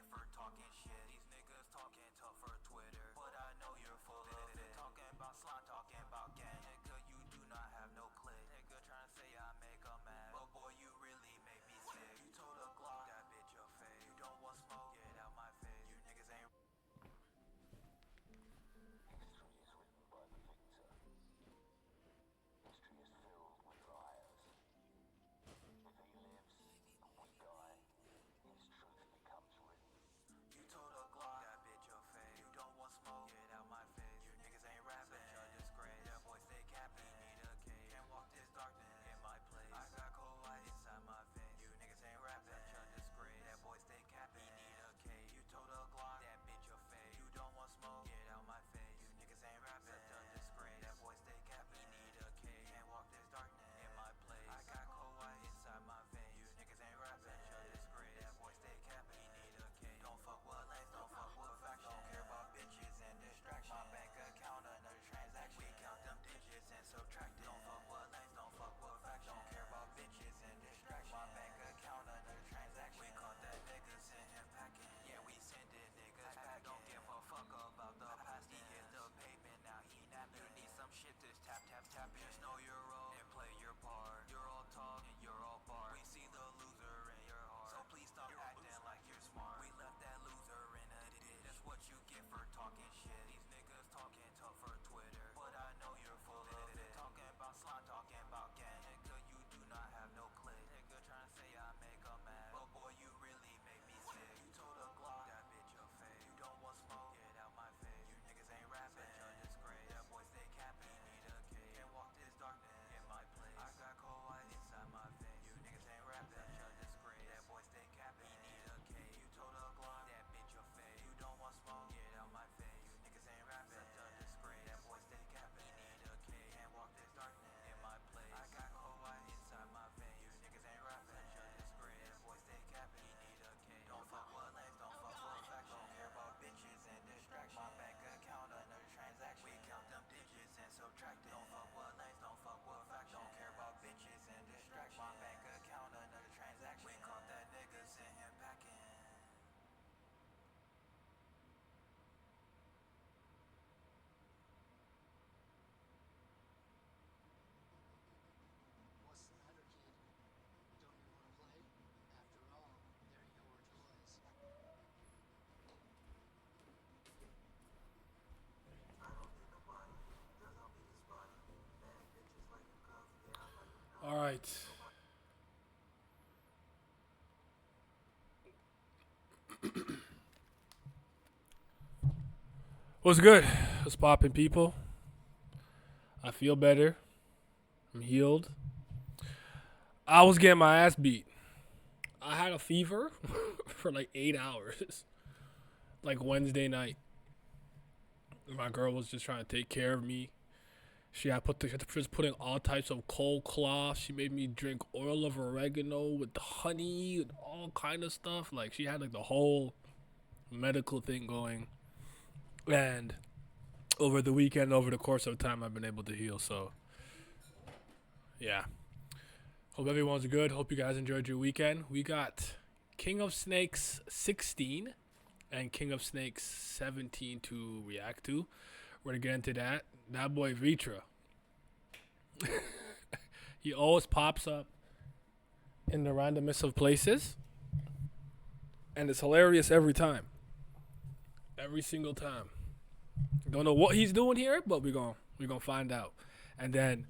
get for talking shit? These niggas talking tough for Twitter, but I know you're full of it. Talking about slime, talking about gang, nigga, you do not have no click. Nigga trying to say I make a mad, but boy, you really make me sick. You told a Glock, that bitch your face. You don't want smoke, get out my face. You niggas ain't. History is written by the victor. History is filled with liars. If he lives and we die, his truth becomes written. You told a Glock, that bitch your face. You don't want smoke, get out my face. You niggas ain't rapping, such a disgrace. That boy stay capping, need a cage. Can't walk this darkness in my place. I got cold white inside my veins. You niggas ain't rapping, such a disgrace. That boy stay capping, need a cage. You told a Glock, that bitch your face. You don't want smoke, get out my face. You niggas ain't rapping, such a disgrace. That boy stay capping, need a cage. Can't walk this darkness in my place. I got cold white inside my veins. You niggas ain't rapping, such a disgrace. That boy stay capping, need a cage. Don't fuck with lanes, don't fuck with facts. Don't care about bitches and distraction. My bank account, another transaction. We count them digits and subtract it. Don't fuck with lanes, don't fuck with facts. Don't care about bitches and distraction. My bank account, another transaction. We caught that nigga, sent him packing. Yeah, we send it niggas back. Don't give a fuck about the past. He hit the pavement, now he napping. You need some shit, just tap, tap, tap. Just know your role and play your part. You're all talk and you're all bar. We see the loser in your heart, so please stop acting like you're smart. We left that loser in a ditch. That's what you get for talking shit. These niggas talking tough for Twitter, but I know you're full of it. Talking about slime, talking about gang, nigga, you do not have no click. Nigga trying to say I make a mad, but boy, you really make me sick. You told a Glock, that bitch your face. You don't want smoke, get out my face. You niggas ain't rapping, such a disgrace. That boy stay capping, need a cage. Can't walk this darkness in my place. I got cold white inside my veins. You niggas ain't rapping, such a disgrace. That boy stay capping, need a cage. You told a Glock, that bitch your face. You don't want smoke, get out my face. You niggas ain't rapping, such a disgrace. That boy stay capping, need a cage. Can't walk this darkness in my place. I got cold white inside my veins. You niggas ain't rapping, such a disgrace. That boy stay capping, need a cage. Don't fuck with lanes, don't fuck with facts. Don't care about bitches and distraction. My bank account, another transaction. We count them digits and subtract it. Don't fuck with lanes, don't fuck with facts. Don't care about bitches and distraction. My bank account, another transaction. We caught that nigga, sent him packing. What's the matter, kid? Don't you want to play? After all, they're your toys. All right. What's good? What's poppin', people? I feel better. I'm healed. I was getting my ass beat. I had a fever for like 8 hours. Like Wednesday night. My girl was just trying to take care of me. She was putting all types of cold cloth. She made me drink oil of oregano with honey and all kind of stuff. Like she had like the whole medical thing going. And over the weekend, over the course of time, I've been able to heal. So, yeah. Hope everyone's good. Hope you guys enjoyed your weekend. We got King of Snakes 16 and King of Snakes 17 to react to. We're going to get into that. That boy Vitra. He always pops up in the randomest of places. And it's hilarious every time. Every single time. Don't know what he's doing here, but we're gonna find out. And then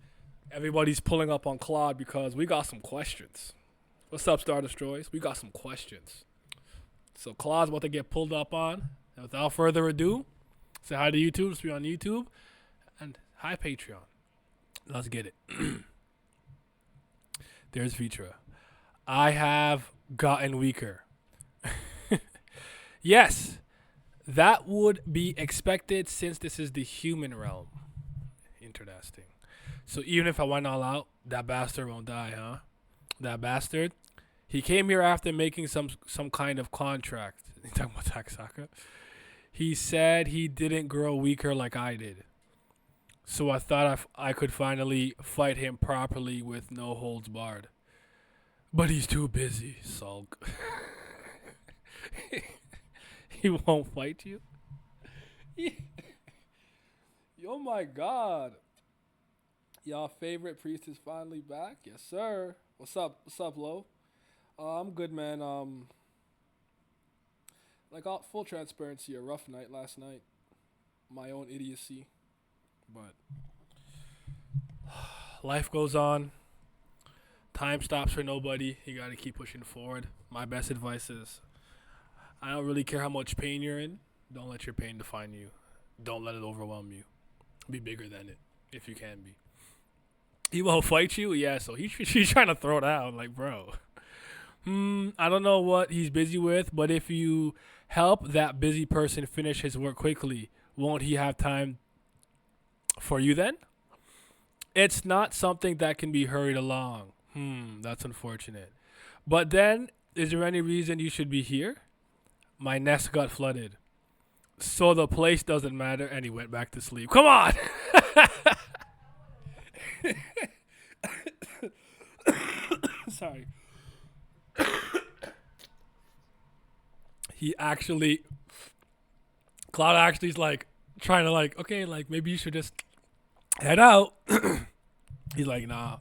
everybody's pulling up on Claude because we got some questions. What's up, Star Destroys? We got some questions. So Claude's about to get pulled up on. And without further ado, say hi to YouTube. Let's be on YouTube. And hi, Patreon. Let's get it. There's Vitra. I have gotten weaker. Yes. That would be expected since this is the human realm. Interesting. So even if I went all out, that bastard won't die, huh? That bastard. He came here after making some kind of contract. You talking about Taksaka? He said he didn't grow weaker like I did. So I thought I could finally fight him properly with no holds barred. But he's too busy, sulk. He won't fight you. Oh my God. Y'all favorite priest is finally back. Yes, sir. What's up? What's up, Lo? I'm good, man. Like all full transparency, a rough night last night. My own idiocy, but life goes on. Time stops for nobody. You gotta keep pushing forward. My best advice is, I don't really care how much pain you're in. Don't let your pain define you. Don't let it overwhelm you. Be bigger than it, if you can be. He won't fight you? Yeah, so he's trying to throw down. Like, bro. I don't know what he's busy with, but if you help that busy person finish his work quickly, won't he have time for you then? It's not something that can be hurried along. That's unfortunate. But then, is there any reason you should be here? My nest got flooded. So the place doesn't matter, and he went back to sleep. Come on! Sorry. Cloud actually's like, trying to like, okay, like maybe you should just head out. He's like, nah.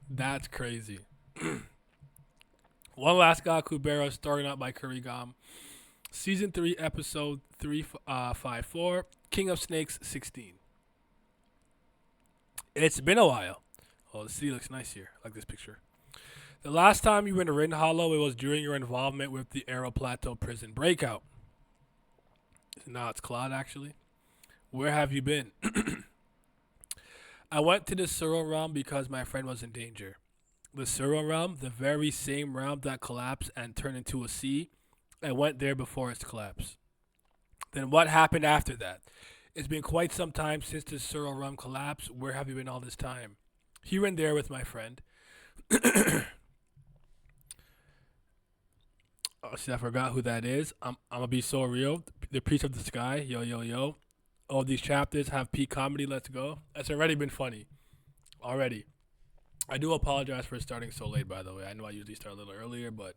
That's crazy. One Last God, Kubera, starting out by Kurigam. Season 3, episode 354, King of Snakes 16. It's been a while. Oh, the city looks nice here. I like this picture. The last time you were in Rin Hollow, it was during your involvement with the Arrow Plateau prison breakout. Now it's Claude, actually. Where have you been? I went to the Suro realm because my friend was in danger. The Suro realm, the very same realm that collapsed and turned into a sea, I went there before its collapse. Then what happened after that? It's been quite some time since the Suro realm collapsed. Where have you been all this time? Here and there with my friend. Oh, see, I forgot who that is. I'm gonna be so real. The Priest of the Sky. Yo, yo, yo. All these chapters have peak comedy. Let's go. It's already been funny. Already. I do apologize for starting so late, by the way. I know I usually start a little earlier, but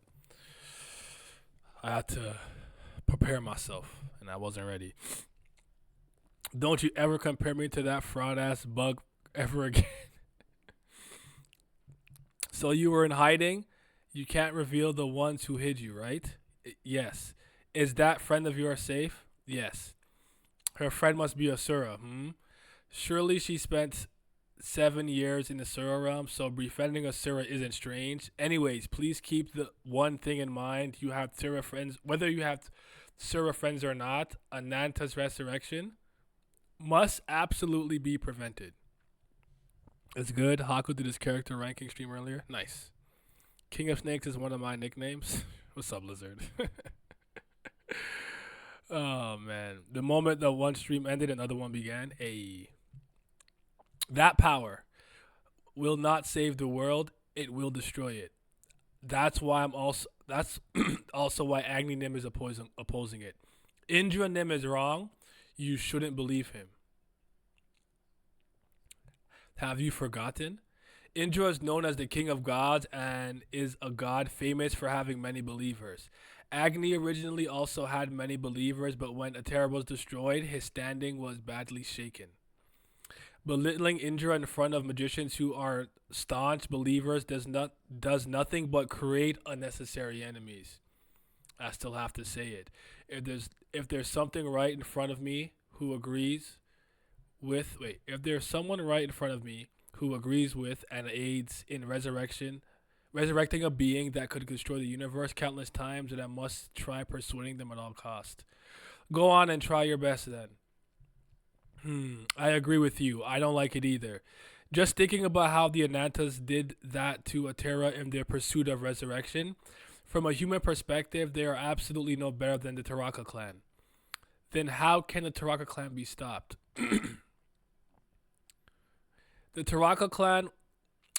I had to prepare myself, and I wasn't ready. Don't you ever compare me to that fraud-ass bug ever again. So you were in hiding? You can't reveal the ones who hid you, right? Yes. Is that friend of yours safe? Yes. Her friend must be Asura, Surely she spent 7 years in the Asura realm, so befriending Asura isn't strange. Anyways, please keep the one thing in mind. You have Asura friends, whether you have Asura friends or not, Ananta's resurrection must absolutely be prevented. It's good. Haku did his character ranking stream earlier. Nice. King of Snakes is one of my nicknames. What's up, Lizard? Oh, man. The moment the one stream ended, another one began. That power will not save the world. It will destroy it. That's why that's also why Agni Nim is opposing it. Indra Nim is wrong. You shouldn't believe him. Have you forgotten? Indra is known as the king of gods and is a god famous for having many believers. Agni originally also had many believers, but when Atera was destroyed, his standing was badly shaken. Belittling Indra in front of magicians who are staunch believers does nothing but create unnecessary enemies. I still have to say it. If there's something right in front of me who agrees with if there's someone right in front of me who agrees with and aids in resurrecting a being that could destroy the universe countless times, then I must try persuading them at all cost. Go on and try your best then. I agree with you. I don't like it either. Just thinking about how the Anantas did that to Atera in their pursuit of resurrection, from a human perspective, they are absolutely no better than the Taraka clan. Then how can the Taraka clan be stopped? The Taraka clan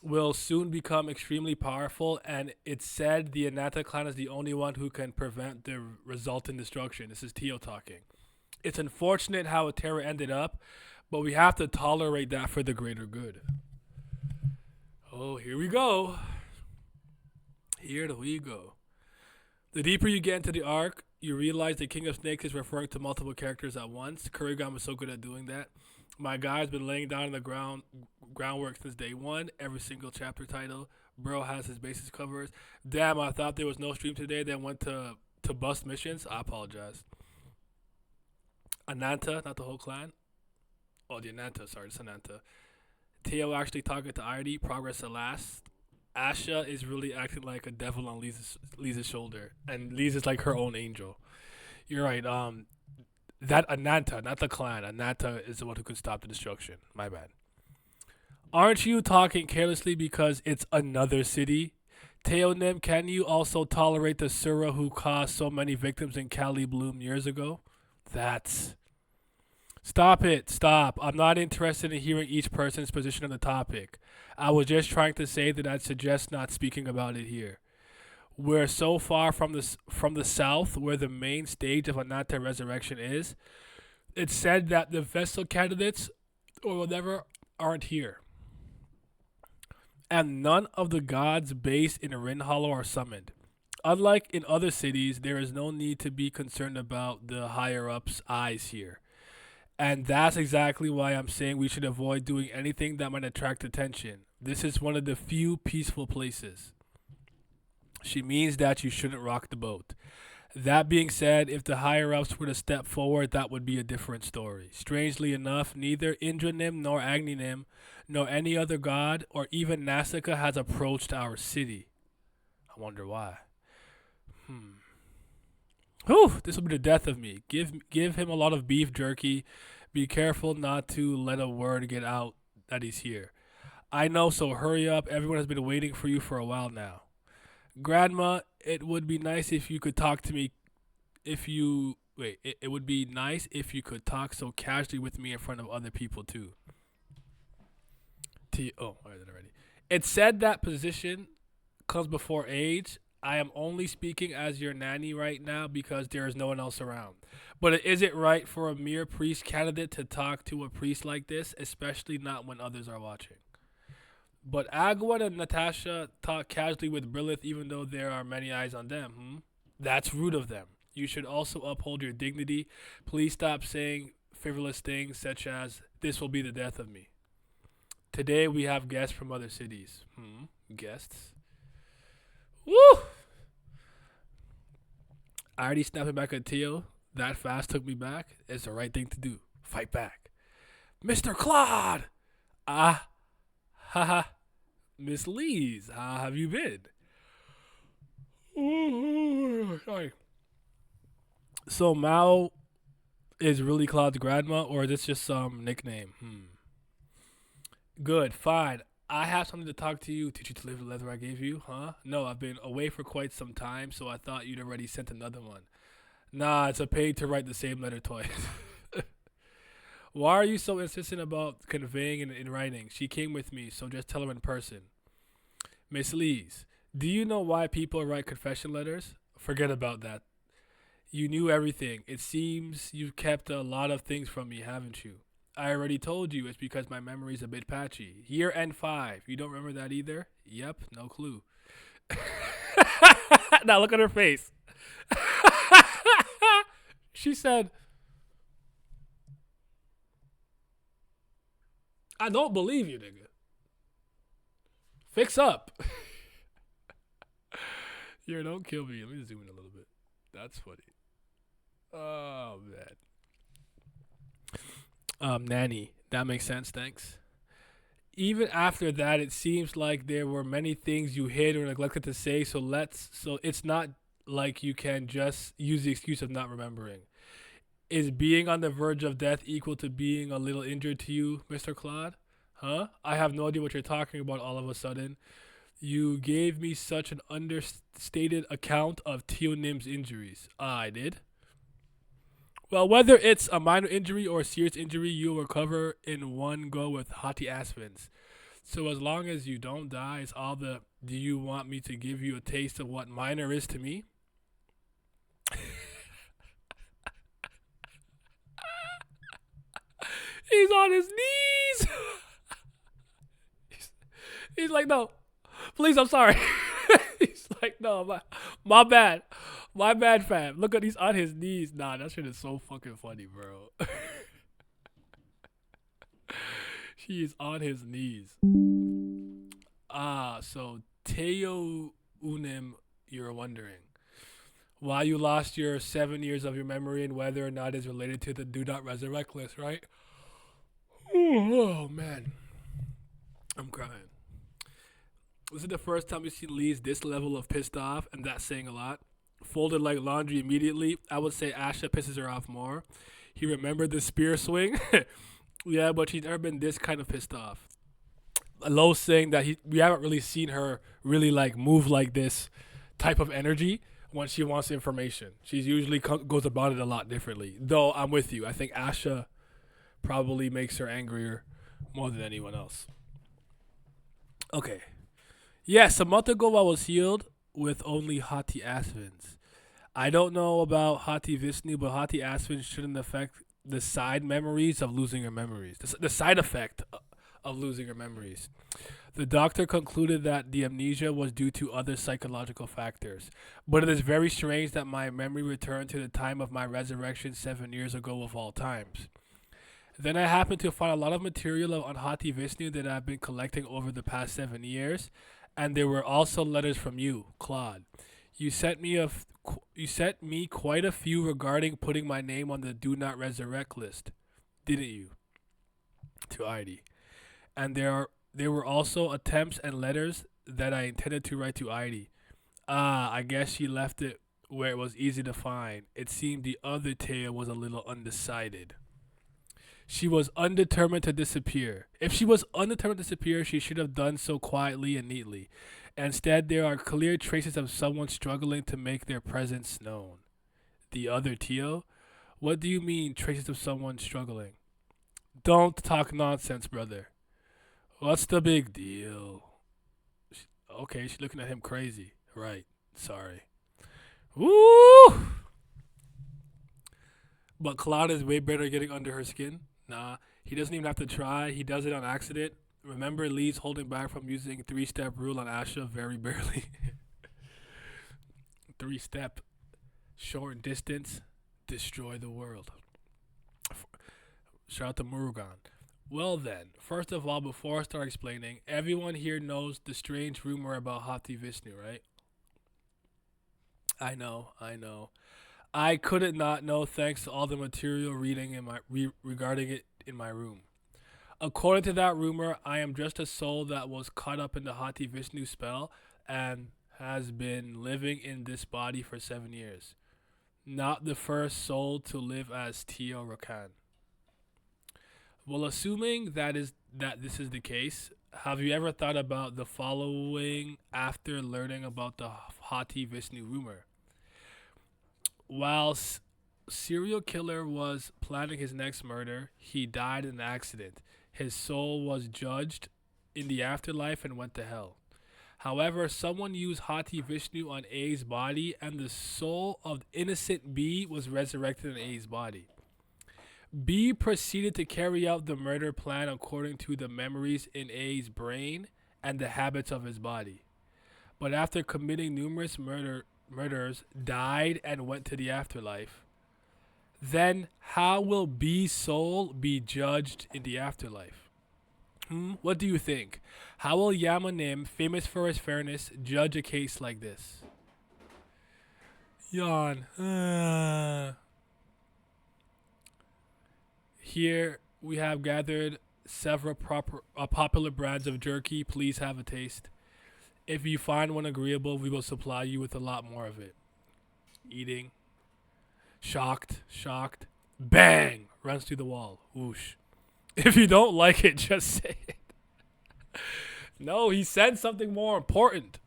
will soon become extremely powerful, and it's said the Ananta clan is the only one who can prevent the resultant destruction. This is Tio talking. It's unfortunate how Atera ended up, but we have to tolerate that for the greater good. Oh, here we go. Here we go. The deeper you get into the arc, you realize the King of Snakes is referring to multiple characters at once. Kurigama is so good at doing that. My guy's been laying down the groundwork since day one. Every single chapter title. Bro has his bases covered. Damn, I thought there was no stream today. Then went to bust missions. I apologize. Ananta, not the whole clan. Oh, the Ananta. Sorry, it's Ananta. Teo actually talking to Irony. Progress at last. Asha is really acting like a devil on Lisa's shoulder, and Lisa's like her own angel. You're right. That Ananta, not the clan. Ananta is the one who could stop the destruction. My bad. Aren't you talking carelessly because it's another city? Teonim, can you also tolerate the Sura who caused so many victims in Cali Bloom years ago? That's... Stop it. Stop. I'm not interested in hearing each person's position on the topic. I was just trying to say that I'd suggest not speaking about it here. We're so far from the south where the main stage of Ananta Resurrection is. It's said that the vessel candidates or whatever aren't here. And none of the gods based in Rin Hollow are summoned. Unlike in other cities, there is no need to be concerned about the higher-ups' eyes here. And that's exactly why I'm saying we should avoid doing anything that might attract attention. This is one of the few peaceful places. She means that you shouldn't rock the boat. That being said, if the higher-ups were to step forward, that would be a different story. Strangely enough, neither Indranim nor Agninim, nor any other god, or even Nasika has approached our city. I wonder why. Whew, this will be the death of me. Give him a lot of beef jerky. Be careful not to let a word get out that he's here. I know, so hurry up. Everyone has been waiting for you for a while now. Grandma, it would be nice if you could talk to me it would be nice if you could talk so casually with me in front of other people too. I did already. It said that position comes before age. I am only speaking as your nanny right now because there is no one else around. But is it right for a mere priest candidate to talk to a priest like this, especially not when others are watching? But Agwan and Natasha talk casually with Brilith even though there are many eyes on them. That's rude of them. You should also uphold your dignity. Please stop saying frivolous things such as, this will be the death of me. Today we have guests from other cities. Guests? Woo! I already snapped it back at Teo. That fast took me back. It's the right thing to do. Fight back. Mr. Claude! Haha. Miss Lees, how have you been? Sorry. So Mao is really Claude's grandma, or is this just some nickname? Good, fine. I have something to talk to you. Teach you to live the leather I gave you, huh? No, I've been away for quite some time, so I thought you'd already sent another one. Nah, it's a pain to write the same letter twice. Why are you so insistent about conveying it in writing? She came with me, so just tell her in person. Miss Lees, do you know why people write confession letters? Forget about that. You knew everything. It seems you've kept a lot of things from me, haven't you? I already told you it's because my memory's a bit patchy. Year N5. You don't remember that either? Yep, no clue. Now look at her face. She said, I don't believe you, nigga. Fix up. Here, don't kill me. Let me zoom in a little bit. That's funny. Oh, man. Nanny. That makes sense, thanks. Even after that, it seems like there were many things you hid or neglected to say, so it's not like you can just use the excuse of not remembering. Is being on the verge of death equal to being a little injured to you, Mr. Claude? Huh? I have no idea what you're talking about all of a sudden. You gave me such an understated account of Teonim's injuries. I did. Well, whether it's a minor injury or a serious injury, you'll recover in one go with Hati Aspens. So as long as you don't die, it's all the, do you want me to give you a taste of what minor is to me? He's on his knees. He's like, no, please, I'm sorry. He's like, no, my bad. My bad, fam. Look at he's on his knees. Nah, that shit is so fucking funny, bro. He is on his knees. So Teo Unim, you're wondering why you lost your 7 years of your memory and whether or not it's related to the Do Not Resurrect list, right? Oh man, I'm crying. This is the first time you see Lee's this level of pissed off, and that's saying a lot. Folded like laundry immediately. I would say Asha pisses her off more. He remembered the spear swing. Yeah, but she's never been this kind of pissed off. Lowe's saying that we haven't really seen her really like move like this type of energy when she wants information. She's usually goes about it a lot differently. Though I'm with you. I think Asha probably makes her angrier more than anyone else. Okay. Yes, a month ago I was healed with only Hati Asvins. I don't know about Hati Visnu, but Hati Asvins shouldn't affect the side memories of losing your memories. The side effect of losing your memories. The doctor concluded that the amnesia was due to other psychological factors, but it is very strange that my memory returned to the time of my resurrection 7 years ago of all times. Then I happened to find a lot of material on Hati Visnu that I've been collecting over the past 7 years, and there were also letters from you, Claude. You sent me quite a few regarding putting my name on the Do Not Resurrect list, didn't you? To Heidi. And there were also attempts and letters that I intended to write to Heidi. I guess she left it where it was easy to find. It seemed the other Taya was a little undecided. She was undetermined to disappear. If she was undetermined to disappear, she should have done so quietly and neatly. Instead, there are clear traces of someone struggling to make their presence known. The other Tio? What do you mean, traces of someone struggling? Don't talk nonsense, brother. What's the big deal? Okay, she's looking at him crazy. Right. Sorry. Woo! But Claude is way better at getting under her skin. Nah, he doesn't even have to try. He does it on accident. Remember, Lee's holding back from using 3-step rule on Asha very barely. 3-step, short distance, destroy the world. Shout out to Murugan. Well then, first of all, before I start explaining, everyone here knows the strange rumor about Hati Visnu, right? I know. I couldn't not know thanks to all the material reading in my regarding it in my room. According to that rumor, I am just a soul that was caught up in the Hati Visnu spell and has been living in this body for 7 years. Not the first soul to live as Tio Rakan. Well, assuming that this is the case, have you ever thought about the following after learning about the Hati Visnu rumor? While serial killer was planning his next murder, he died in an accident. His soul was judged in the afterlife and went to hell. However, someone used Hati Visnu on A's body, and the soul of innocent B was resurrected in A's body. B proceeded to carry out the murder plan according to the memories in A's brain and the habits of his body. But after committing numerous murders, died and went to the afterlife. Then how will B's soul be judged in the afterlife? What do you think? How will Yamanim, famous for his fairness, judge a case like this? Yawn. Here we have gathered several popular brands of jerky. Please have a taste. If you find one agreeable, we will supply you with a lot more of it. Eating. Shocked. Bang! Runs through the wall. Whoosh. If you don't like it, just say it. No, he said something more important.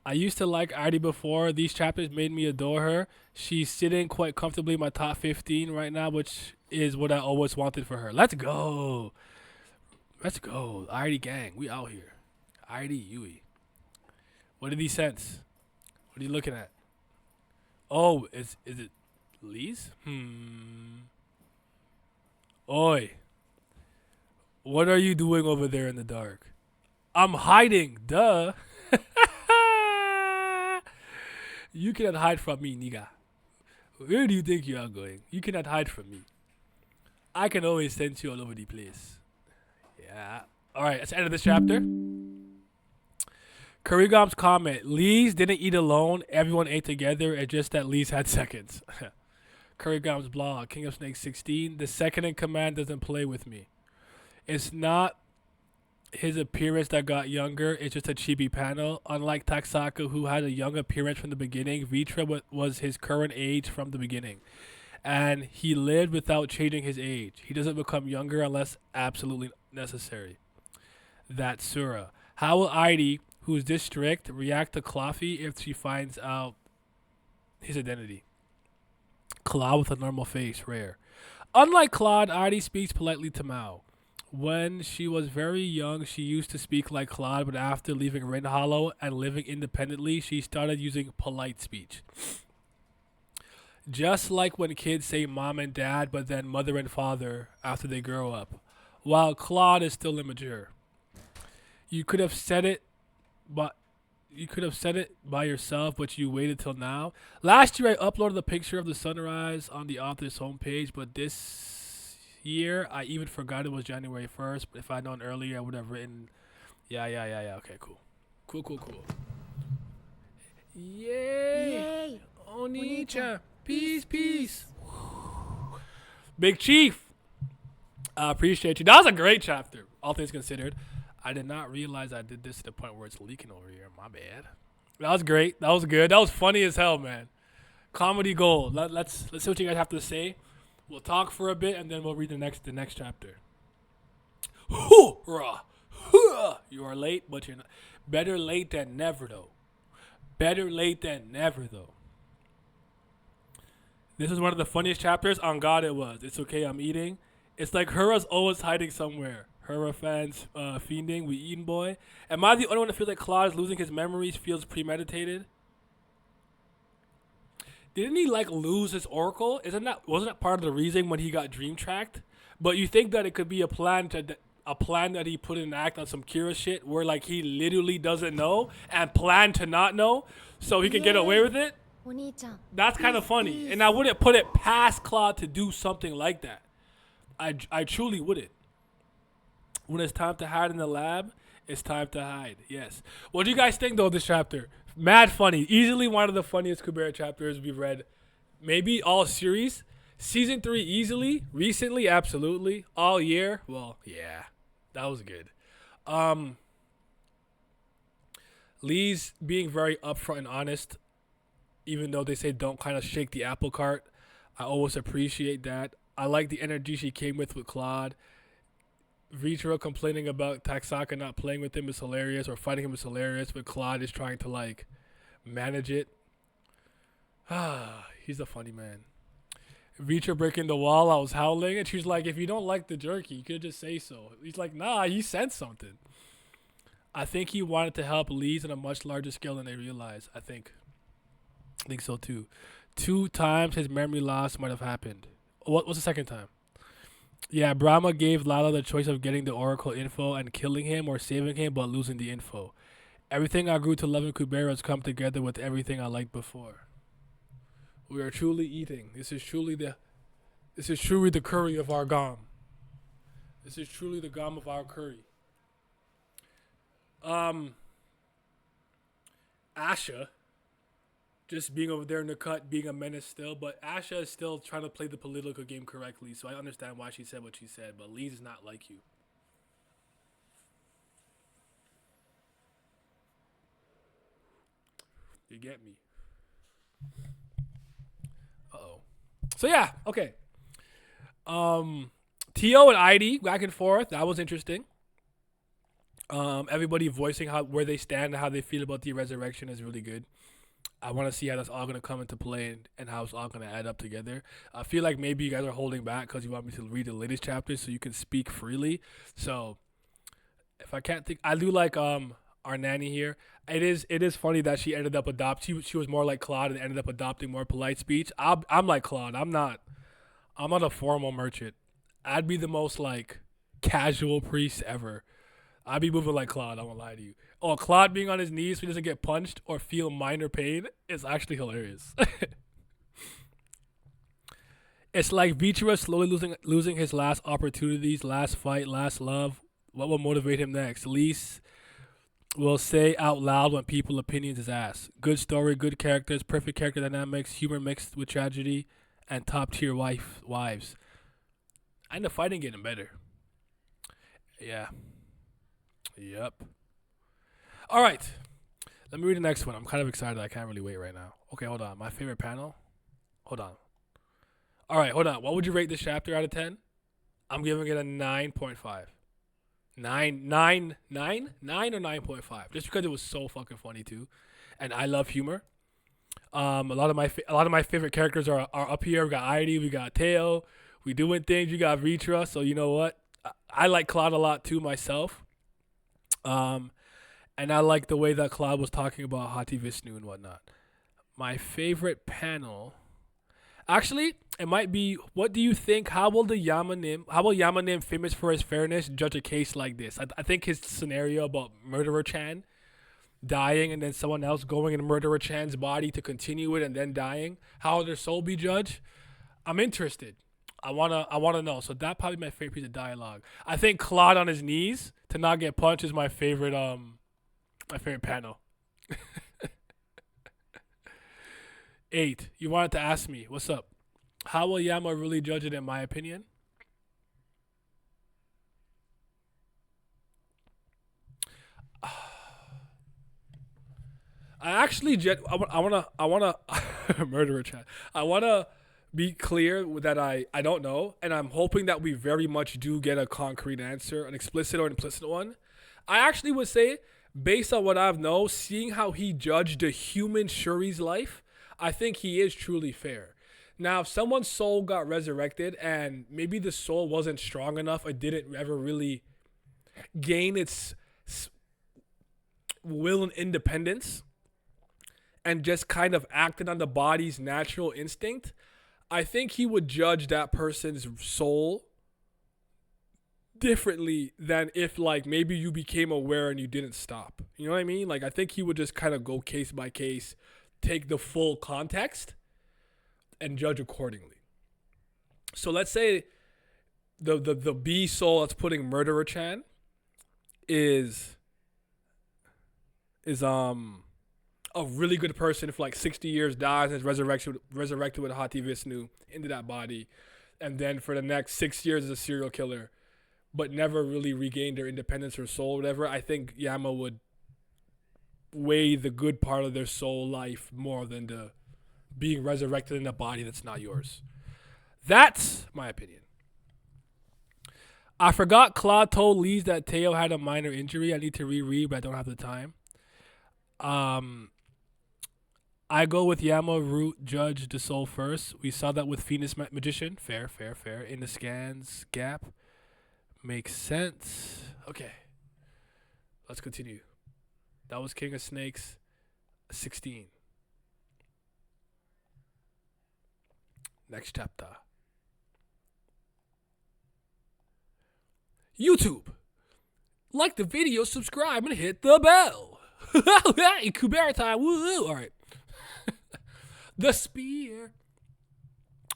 I used to like Artie before. These chapters made me adore her. She's sitting quite comfortably in my top 15 right now, which is what I always wanted for her. Let's go. Artie gang. We out here. Artie Yui. What did he sense? What are you looking at? Oh, is it Lee's? Oi. What are you doing over there in the dark? I'm hiding, duh. You cannot hide from me, nigga. Where do you think you are going? You cannot hide from me. I can always sense you all over the place. Yeah. All right, that's the end of this chapter. Kurigom's comment. Lee's didn't eat alone. Everyone ate together. It's just that Lee's had seconds. Kurigom's blog. King of Snakes 16. The second in command doesn't play with me. It's not his appearance that got younger. It's just a chibi panel. Unlike Taksaka, who had a young appearance from the beginning, Vitra was his current age from the beginning. And he lived without changing his age. He doesn't become younger unless absolutely necessary. That's Sura. How will Heidi, who's this strict, react to Cloffy if she finds out his identity? Claude with a normal face, rare. Unlike Claude, Heidi speaks politely to Mao. When she was very young, she used to speak like Claude, but after leaving Rin Hollow and living independently, she started using polite speech. Just like when kids say mom and dad, but then mother and father after they grow up. While Claude is still immature. You could have said it by yourself, but you waited till now. Last year, I uploaded the picture of the sunrise on the author's homepage, but this year, I even forgot it was January 1st. But if I'd known earlier, I would have written, yeah. Okay, cool. Cool. Yay! Oni-chan. Peace. Big Chief. I appreciate you. That was a great chapter, all things considered. I did not realize I did this to the point where it's leaking over here. My bad. That was great. That was good. That was funny as hell, man. Comedy gold. Let's see what you guys have to say. We'll talk for a bit and then we'll read the next chapter. Hoorah! You are late, but you're not. Better late than never, though. This is one of the funniest chapters. On God, it was. It's okay, I'm eating. It's like Hura's always hiding somewhere. Hura fans fiending. We eating, boy. Am I the only one that feels like Claude is losing his memories? Feels premeditated. Didn't he lose his oracle? Wasn't that part of the reason when he got dream tracked? But you think that it could be a plan that he put in act on some Kira shit where he literally doesn't know and plan to not know so he can get away with it? That's kind of funny. And I wouldn't put it past Claude to do something like that. I truly wouldn't. When it's time to hide in the lab, it's time to hide. Yes. What do you guys think, though, of this chapter? Mad funny. Easily one of the funniest Kubera chapters we've read. Maybe all series. Season 3 easily. Recently, absolutely. All year. Well, yeah. That was good. Lee's being very upfront and honest. Even though they say don't kind of shake the apple cart. I always appreciate that. I like the energy she came with Claude. Vitra complaining about Taksaka not playing with him is hilarious, or fighting him is hilarious, but Claude is trying to manage it. He's a funny man. Vitra breaking the wall, I was howling, and she's like, if you don't like the jerky, you could just say so. He's like, nah, he said something. I think he wanted to help Lee's on a much larger scale than they realized. I think so too. 2 times his memory loss might have happened. What's the second time? Yeah, Brahma gave Lala the choice of getting the Oracle info and killing him or saving him but losing the info. Everything I grew to love in Kubera has come together with everything I liked before. We are truly eating. This is truly the curry of our gom. This is truly the gom of our curry. Asha just being over there in the cut, being a menace still. But Asha is still trying to play the political game correctly, so I understand why she said what she said. But Lee's is not like you. You get me? Uh-oh. So, yeah, okay. Tio and ID back and forth. That was interesting. Everybody voicing where they stand and how they feel about the resurrection is really good. I want to see how that's all going to come into play and how it's all going to add up together. I feel like maybe you guys are holding back because you want me to read the latest chapters so you can speak freely. So if I can't think, I do like our nanny here. It is funny that she ended up she was more like Claude and ended up adopting more polite speech. I'm like Claude. I'm not a formal merchant. I'd be the most casual priest ever. I be moving like Claude. I won't lie to you. Oh, Claude being on his knees so he doesn't get punched or feel minor pain is actually hilarious. It's like Vichura slowly losing his last opportunities, last fight, last love. What will motivate him next? Least will say out loud when people opinions is asked. Good story, good characters, perfect character dynamics, humor mixed with tragedy, and top tier wives. And the fighting getting better. Yeah. Yep. All right. Let me read the next one. I'm kind of excited. I can't really wait right now. Okay, hold on. My favorite panel. Hold on. All right, hold on. What would you rate this chapter out of 10? I'm giving it a 9.5. 9 or 9.5. Just because it was so fucking funny too, and I love humor. A lot of my favorite characters are up here. We got Idy, we got Teo, we doing things. You got Vitra. So you know what? I like Claude a lot too myself. And I like the way that Claude was talking about Hati Vishnu and whatnot. My favorite panel. Actually, it might be, what do you think? How will Yamanim, famous for his fairness, judge a case like this? I think his scenario about Murderer Chan dying and then someone else going in Murderer Chan's body to continue it and then dying, how will their soul be judged? I'm interested. I wanna know. So that probably my favorite piece of dialogue. I think Claude on his knees to not get punched is my favorite panel. 8. You wanted to ask me, what's up? How will Yama really judge it in my opinion? I wanna murder a chat. I wanna be clear that I don't know, and I'm hoping that we very much do get a concrete answer, an explicit or implicit one. I actually would say, based on what I've known, seeing how he judged the human Shuri's life, I think he is truly fair. Now, if someone's soul got resurrected and maybe the soul wasn't strong enough, it didn't ever really gain its will and independence and just kind of acted on the body's natural instinct, I think he would judge that person's soul differently than if, like, maybe you became aware and you didn't stop. You know what I mean? Like, I think he would just kind of go case by case, take the full context, and judge accordingly. So let's say the B soul that's putting Murderer Chan is a really good person for like 60 years, dies and is resurrected with Hati Vishnu into that body, and then for the next 6 years is a serial killer, but never really regained their independence or soul or whatever. I think Yama would weigh the good part of their soul life more than the being resurrected in a body that's not yours. That's my opinion. I forgot Claude told Lees that Teo had a minor injury. I need to reread, but I don't have the time. I go with Yama, Root, Judge, the soul first. We saw that with Phoenix Magician. Fair. In the scans gap. Makes sense. Okay. Let's continue. That was King of Snakes 16. Next chapter. YouTube. Like the video, subscribe, and hit the bell. Hey, Kubera time. Woo! All right. The spear.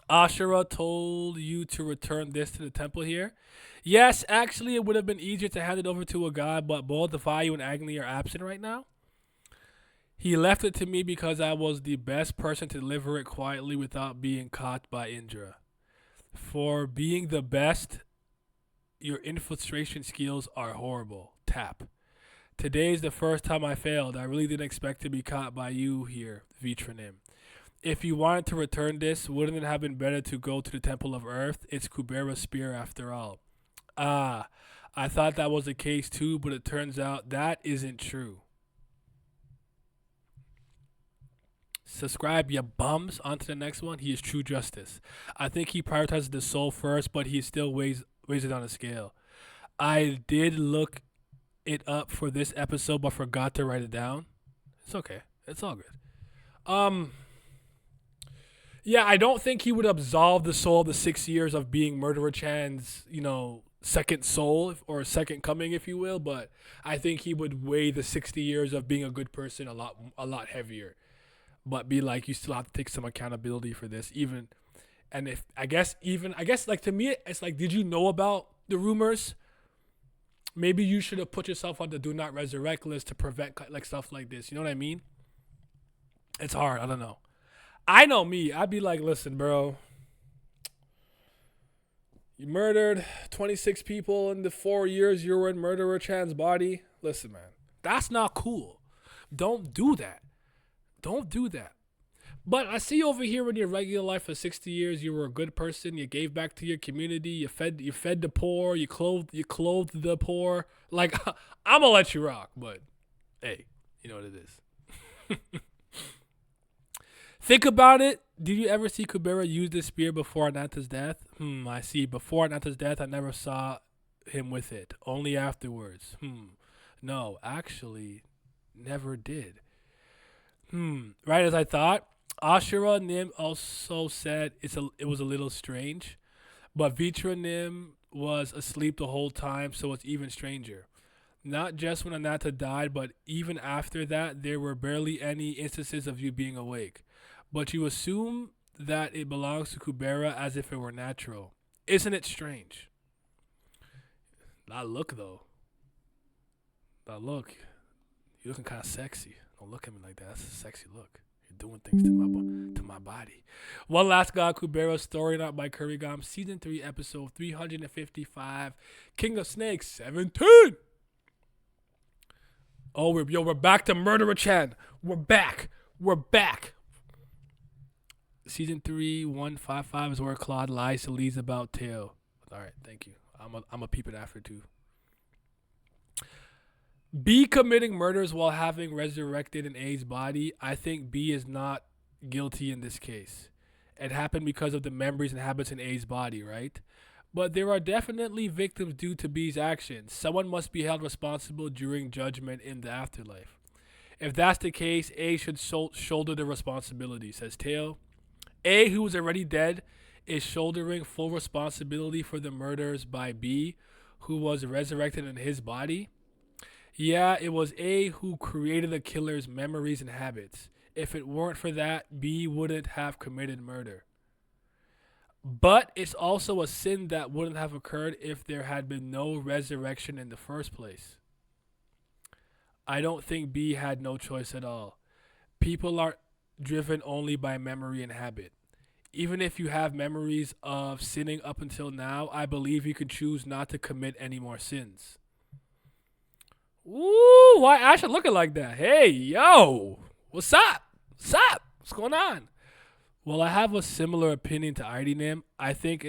Ashura told you to return this to the temple here. Yes, actually, it would have been easier to hand it over to a god, but both the Vayu and Agni are absent right now. He left it to me because I was the best person to deliver it quietly without being caught by Indra. For being the best, your infiltration skills are horrible. Tap. Today is the first time I failed. I really didn't expect to be caught by you here, Vitranim. If you wanted to return this, wouldn't it have been better to go to the Temple of Earth? It's Kubera's spear after all. I thought that was the case too, but it turns out that isn't true. Subscribe, you bums. On to the next one. He is true justice. I think he prioritizes the soul first, but he still weighs it on a scale. I did look it up for this episode, but forgot to write it down. It's okay. It's all good. Yeah, I don't think he would absolve the soul of the 6 years of being Murderer Chan's, second soul or a second coming, if you will. But I think he would weigh the 60 years of being a good person a lot heavier. But be like, you still have to take some accountability for this, even. And if I guess like to me, it's like, did you know about the rumors? Maybe you should have put yourself on the do not resurrect list to prevent like stuff like this. You know what I mean? It's hard. I don't know. I know me. I'd be like, listen, bro. You murdered 26 people in the 4 years you were in Murderer Chan's body. Listen, man. That's not cool. Don't do that. Don't do that. But I see over here in your regular life for 60 years, you were a good person. You gave back to your community. You fed the poor. You clothed the poor. Like, I'm gonna let you rock, but hey, you know what it is. Think about it. Did you ever see Kubera use the spear before Ananta's death? I see. Before Ananta's death, I never saw him with it. Only afterwards. No, actually, never did. Right as I thought. Ashura Nim also said it was a little strange, but Vitra Nim was asleep the whole time, so it's even stranger. Not just when Ananta died, but even after that, there were barely any instances of you being awake. But you assume that it belongs to Kubera as if it were natural. Isn't it strange? That look, though. That look. You're looking kind of sexy. Don't look at me like that. That's a sexy look. Doing things to my body. One Last God, Kubera, story not by Kurigam, season 3, episode 355, King of Snakes 17. Oh, we're back to Murderer Chan. We're back. Season 3, 155 is where Claude lies to Lise about Teo. All right, thank you. I'm a peep it after too. B committing murders while having resurrected an A's body. I think B is not guilty in this case. It happened because of the memories and habits in A's body, right? But there are definitely victims due to B's actions. Someone must be held responsible during judgment in the afterlife. If that's the case, A should shoulder the responsibility, says Teo. A, who is already dead, is shouldering full responsibility for the murders by B, who was resurrected in his body. Yeah, it was A who created the killer's memories and habits. If it weren't for that, B wouldn't have committed murder. But it's also a sin that wouldn't have occurred if there had been no resurrection in the first place. I don't think B had no choice at all. People are driven only by memory and habit. Even if you have memories of sinning up until now, I believe you could choose not to commit any more sins. Ooh, why Asha looking like that? Hey, yo, what's up? What's going on? Well, I have a similar opinion to Aidinim. I think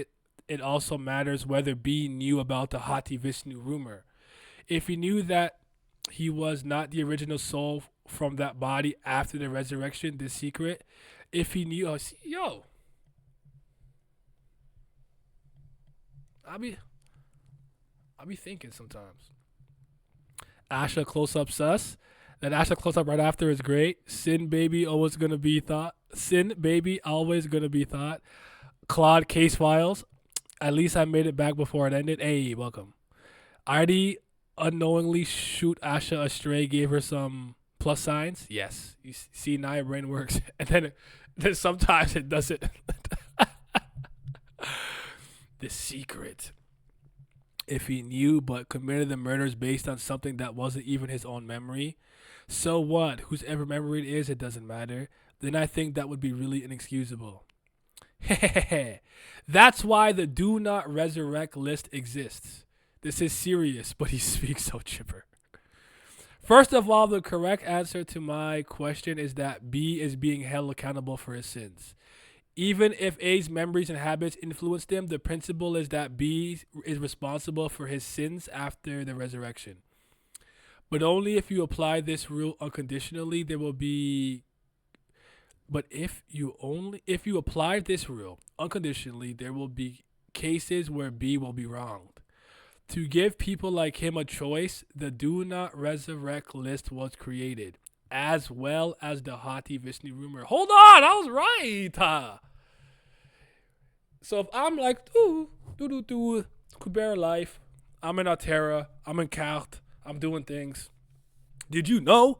it also matters whether B knew about the Hati Vishnu rumor. If he knew that he was not the original soul from that body after the resurrection, this secret, if he knew, I'll be thinking sometimes. Asha close-up sus. That Asha close-up right after is great. Sin baby always gonna be thought. Claude case files. At least I made it back before it ended. Hey, welcome. Artie unknowingly shoot Asha astray, gave her some plus signs. Yes. You see, now your brain works. And then sometimes it doesn't. The secret. If he knew but committed the murders based on something that wasn't even his own memory, so what? Whosever memory it is, it doesn't matter. Then I think that would be really inexcusable. That's why the do not resurrect list exists. This is serious, but he speaks so chipper. First of all, the correct answer to my question is that B is being held accountable for his sins. Even if A's memories and habits influenced him, the principle is that B is responsible for his sins after the resurrection. But only if you apply this rule unconditionally, there will be. But if you apply this rule unconditionally, there will be cases where B will be wronged. To give people like him a choice, the do not resurrect list was created, as well as the Hati Vishnu rumor. Hold on, I was right. So if I'm like, Kubera life, I'm in Altera. I'm in Calt. I'm doing things. Did you know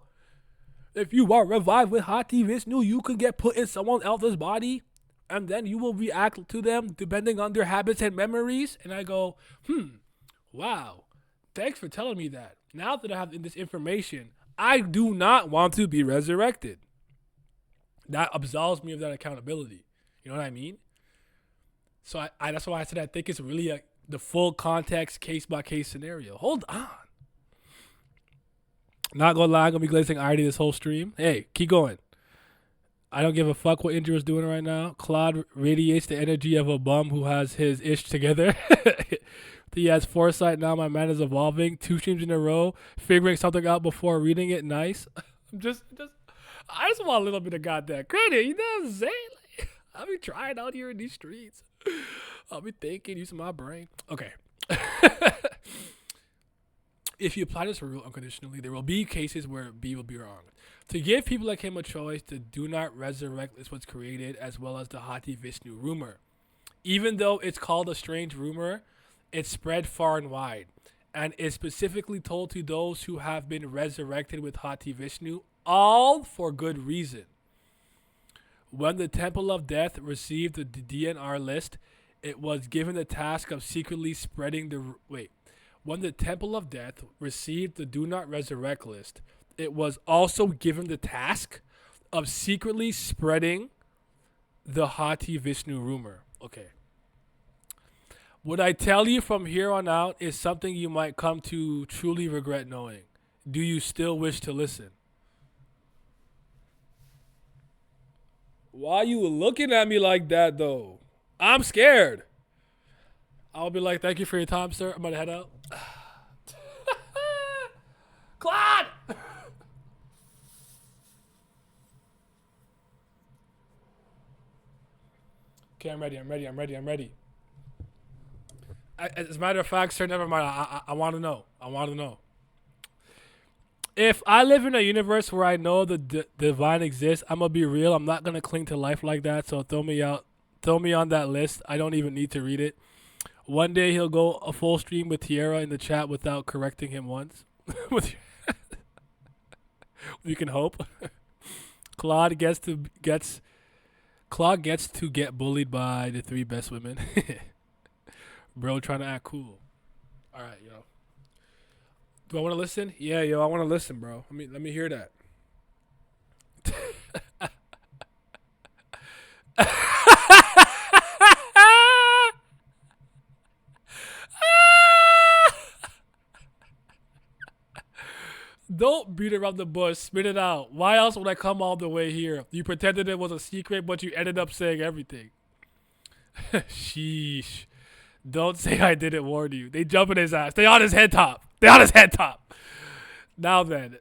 if you are revived with Hati Vishnu, you can get put in someone else's body and then you will react to them depending on their habits and memories? And I go, wow, thanks for telling me that. Now that I have this information, I do not want to be resurrected. That absolves me of that accountability. You know what I mean? So I that's why I said I think it's really the full context, case by case scenario. Hold on. Not gonna lie, I'm gonna be glazing Artie this whole stream. Hey, keep going. I don't give a fuck what Indra's doing right now. Claude radiates the energy of a bum who has his ish together. He has foresight now. My man is evolving. 2 streams in a row, figuring something out before reading it. Nice. I just want a little bit of goddamn credit. You know what I'm saying? Like, I'll be trying out here in these streets. I'll be thinking, using my brain. Okay. If you apply this rule unconditionally, there will be cases where B will be wrong. To give people like him a choice, the do not resurrect list was created, as well as the Hati Vishnu rumor. Even though it's called a strange rumor, it's spread far and wide, and is specifically told to those who have been resurrected with Hati Vishnu, all for good reason. When the Temple of Death received the DNR list, it was given the task of secretly spreading the... When the Temple of Death received the Do Not Resurrect list, it was also given the task of secretly spreading the Hati Vishnu rumor. Okay. What I tell you from here on out is something you might come to truly regret knowing. Do you still wish to listen? Why are you looking at me like that, though? I'm scared. I'll be like, thank you for your time, sir. I'm going to head out. Claude! Okay, I'm ready. As a matter of fact, sir, never mind. I want to know. If I live in a universe where I know the divine exists, I'm going to be real. I'm not going to cling to life like that, so throw me out. Throw me on that list. I don't even need to read it. One day he'll go a full stream with Tierra in the chat without correcting him once. We can hope. Claude gets to get bullied by the 3 best women. Bro, trying to act cool. All right, yo. Do I want to listen? Yeah, yo, I want to listen, bro. Let me hear that. Don't beat around the bush. Spit it out. Why else would I come all the way here? You pretended it was a secret, but you ended up saying everything. Sheesh. Don't say I didn't warn you. They jump in his ass. They on his head top. Now then,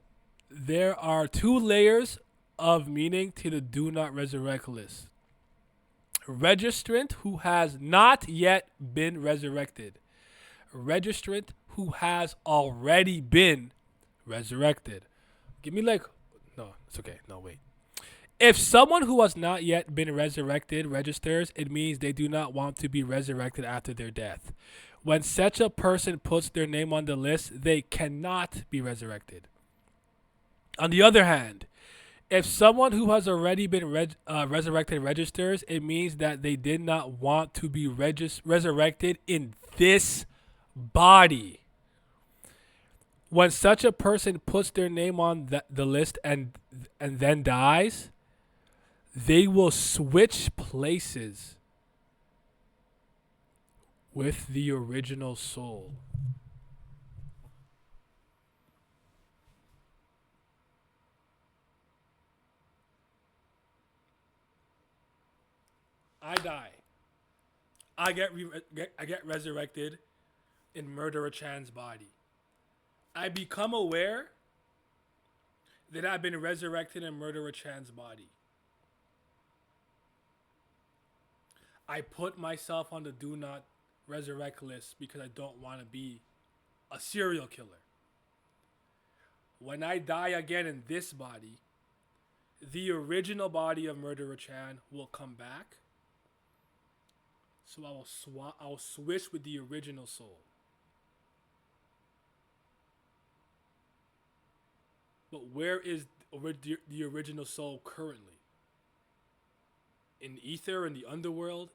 there are 2 layers of meaning to the Do Not Resurrect list. Registrant who has not yet been resurrected. Registrant who has already been resurrected. Give me like... No, it's okay. No, wait. If someone who has not yet been resurrected registers, it means they do not want to be resurrected after their death. When such a person puts their name on the list, they cannot be resurrected. On the other hand, if someone who has already been resurrected registers, it means that they did not want to be resurrected in this body. When such a person puts their name on the list and then dies, they will switch places with the original soul. I die. I get resurrected in Murderer Chan's body. I become aware that I've been resurrected in Murderer Chan's body. I put myself on the Do Not Resurrect list because I don't want to be a serial killer. When I die again in this body, the original body of Murderer Chan will come back. So I will switch with the original soul. But where is the original soul currently? In ether, in the underworld,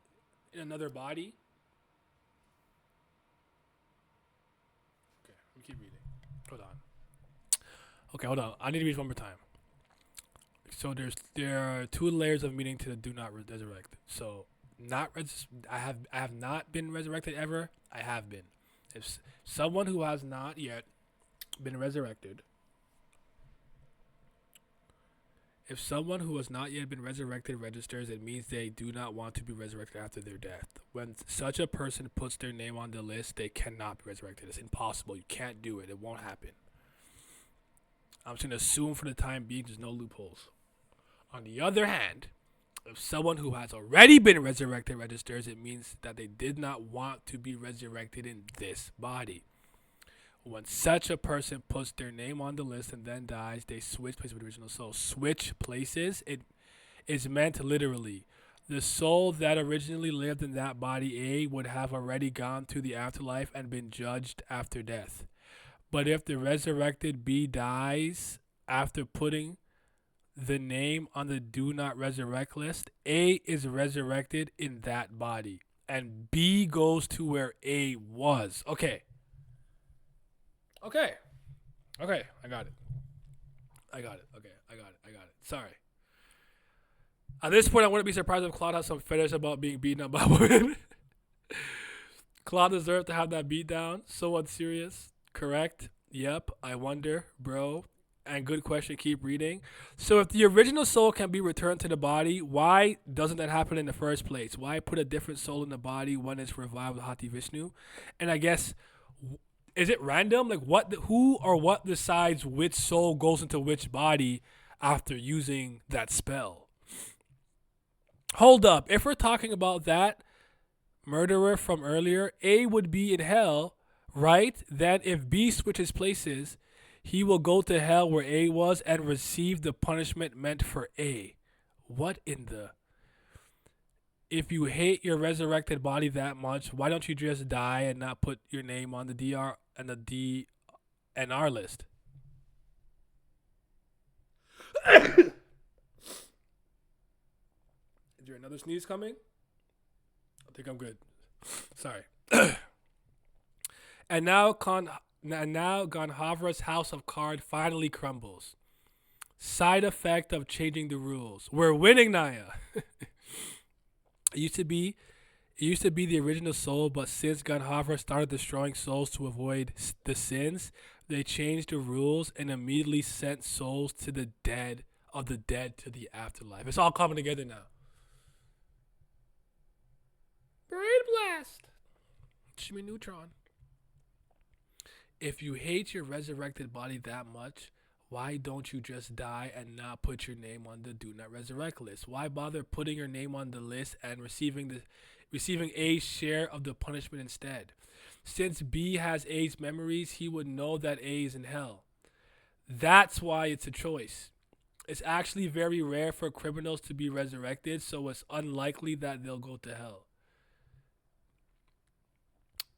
in another body? Okay, let me keep reading. Hold on. Okay, hold on. I need to read one more time. So there are two layers of meaning to the do not resurrect. So I have not been resurrected ever. I have been. If someone who has not yet been resurrected, if someone who has not yet been resurrected registers, it means they do not want to be resurrected after their death. When such a person puts their name on the list, they cannot be resurrected. It's impossible. You can't do it. It won't happen. I'm just going to assume for the time being there's no loopholes. On the other hand, if someone who has already been resurrected registers, it means that they did not want to be resurrected in this body. When such a person puts their name on the list and then dies, they switch places with the original soul. Switch places, it is meant literally. The soul that originally lived in that body A would have already gone to the afterlife and been judged after death. But if the resurrected B dies after putting the name on the do not resurrect list, A is resurrected in that body and B goes to where A was. Okay, I got it. Okay, I got it. Sorry. At this point, I wouldn't be surprised if Claude has some fetish about being beaten up by women. Claude deserved to have that beat down. So unserious. Correct. Yep. I wonder, bro. And good question. Keep reading. So if the original soul can be returned to the body, why doesn't that happen in the first place? Why put a different soul in the body when it's revived with Hati Vishnu? And I guess, is it random? Like who or what decides which soul goes into which body after using that spell? Hold up. If we're talking about that murderer from earlier, A would be in hell, right? Then if B switches places, he will go to hell where A was and receive the punishment meant for A. What in the... If you hate your resurrected body that much, why don't you just die and not put your name on the DR and the DNR list? Is there another sneeze coming? I think I'm good. Sorry. And now Ganhavra's house of card finally crumbles. Side effect of changing the rules. We're winning, Naya. It used to be the original soul, but since Ganhavra started destroying souls to avoid the sins, they changed the rules and immediately sent souls to the dead to the afterlife. It's all coming together now. Brain blast. Shimmy Neutron. If you hate your resurrected body that much, why don't you just die and not put your name on the do not resurrect list? Why bother putting your name on the list and receiving A's share of the punishment instead? Since B has A's memories, he would know that A is in hell. That's why it's a choice. It's actually very rare for criminals to be resurrected, so it's unlikely that they'll go to hell.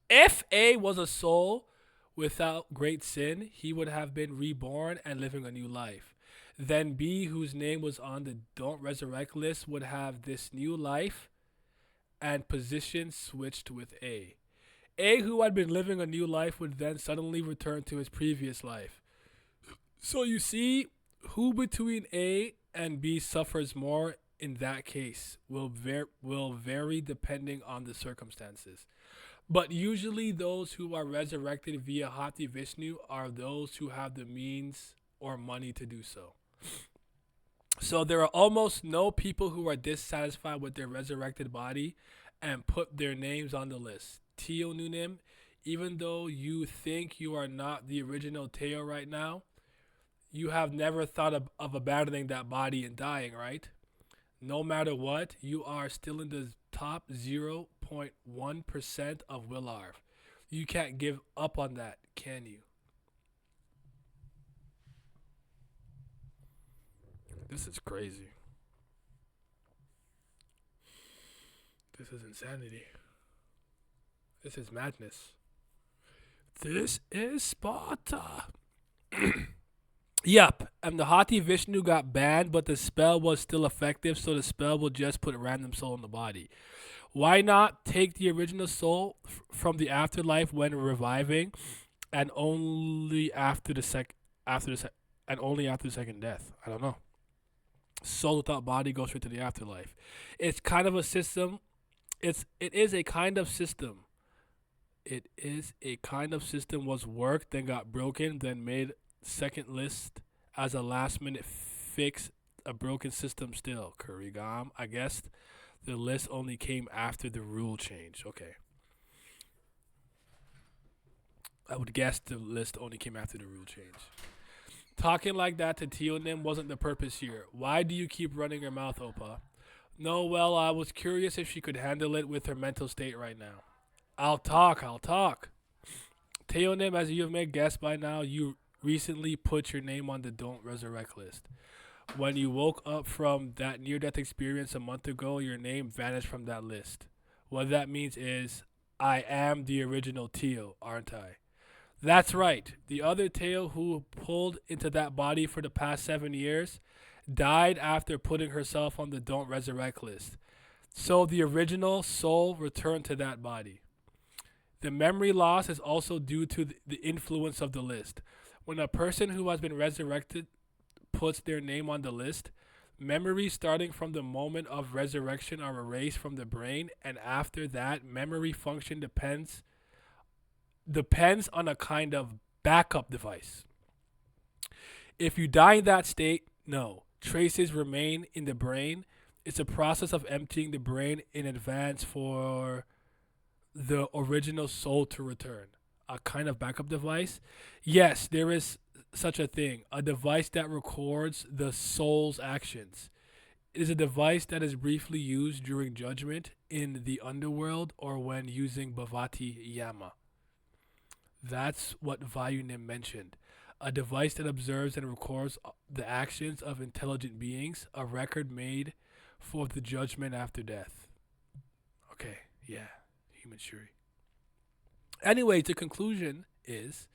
If A was a soul without great sin, he would have been reborn and living a new life. Then B, whose name was on the don't resurrect list, would have this new life and position switched with A. A, who had been living a new life, would then suddenly return to his previous life. So you see, who between A and B suffers more in that case will vary depending on the circumstances. But usually those who are resurrected via Hati Vishnu are those who have the means or money to do so. So there are almost no people who are dissatisfied with their resurrected body and put their names on the list. Teo Nunim, even though you think you are not the original Teo right now, you have never thought of abandoning that body and dying, right? No matter what, you are still in the top 0.1% of Willarv. You can't give up on that, can you? This is crazy. This is insanity. This is madness. This is Sparta. Yup, and the Hati Vishnu got banned, but the spell was still effective, so the spell will just put a random soul in the body. Why not take the original soul from the afterlife when reviving, and only after the and only after the second death? I don't know. Soul without body goes straight to the afterlife. It's kind of a system. It is a kind of system. It is a kind of system was worked, then got broken, then made second list as a last minute fix. A broken system still. Kurigam. I guess the list only came after the rule change. Okay. I would guess the list only came after the rule change. Talking like that to Teonim wasn't the purpose here. Why do you keep running your mouth, Opa? No, well, I was curious if she could handle it with her mental state right now. I'll talk. Teonim, as you have made guess by now, you recently put your name on the Don't Resurrect list. When you woke up from that near death experience a month ago, your name vanished from that list. What that means is, I am the original Teo, aren't I? That's right. The other Teo who pulled into that body for the past 7 years died after putting herself on the Don't Resurrect list. So the original soul returned to that body. The memory loss is also due to the influence of the list. When a person who has been resurrected puts their name on the list, memories starting from the moment of resurrection are erased from the brain, and after that, memory function depends on a kind of backup device. If you die in that state, no. Traces remain in the brain. It's a process of emptying the brain in advance for the original soul to return. A kind of backup device? Yes, there is such a thing. A device that records the soul's actions. It is a device that is briefly used during judgment in the underworld or when using Bhavati Yama. That's what Vayunim mentioned. A device that observes and records the actions of intelligent beings, a record made for the judgment after death. Okay, yeah, human Shuri. Anyway, the conclusion is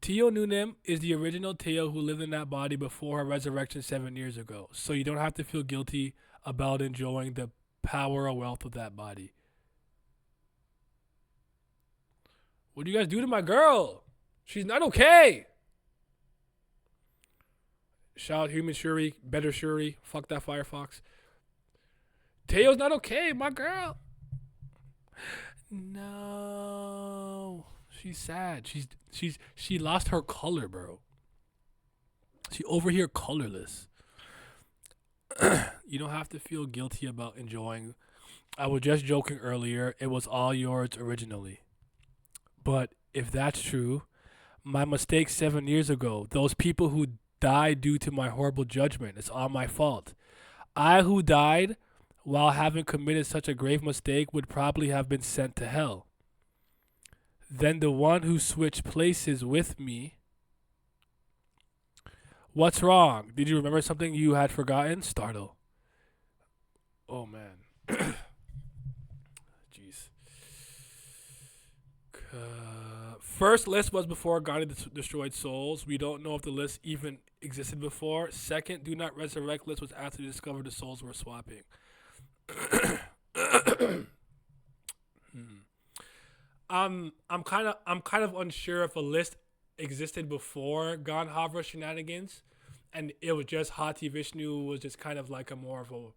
Teo Nunim is the original Teo who lived in that body before her resurrection 7 years ago, so you don't have to feel guilty about enjoying the power or wealth of that body. What do you guys do to my girl? She's not okay. Shout out Human Shuri, better Shuri, fuck that Firefox. Teo's not okay, my girl. No. She's sad. She lost her color, bro. She over here colorless. You don't have to feel guilty about enjoying. I was just joking earlier. It was all yours originally. But if that's true, my mistake 7 years ago, those people who died due to my horrible judgment, it's all my fault. I who died while having committed such a grave mistake would probably have been sent to hell. Then the one who switched places with me. What's wrong? Did you remember something you had forgotten? Startle. Oh man. Jeez. First list was before God had destroyed souls. We don't know if the list even existed before. Second, do not resurrect list was after they discovered the souls were swapping. I'm kind of unsure if a list existed before Ganhavra shenanigans, and it was just Hati Vishnu was just kind of like a more of a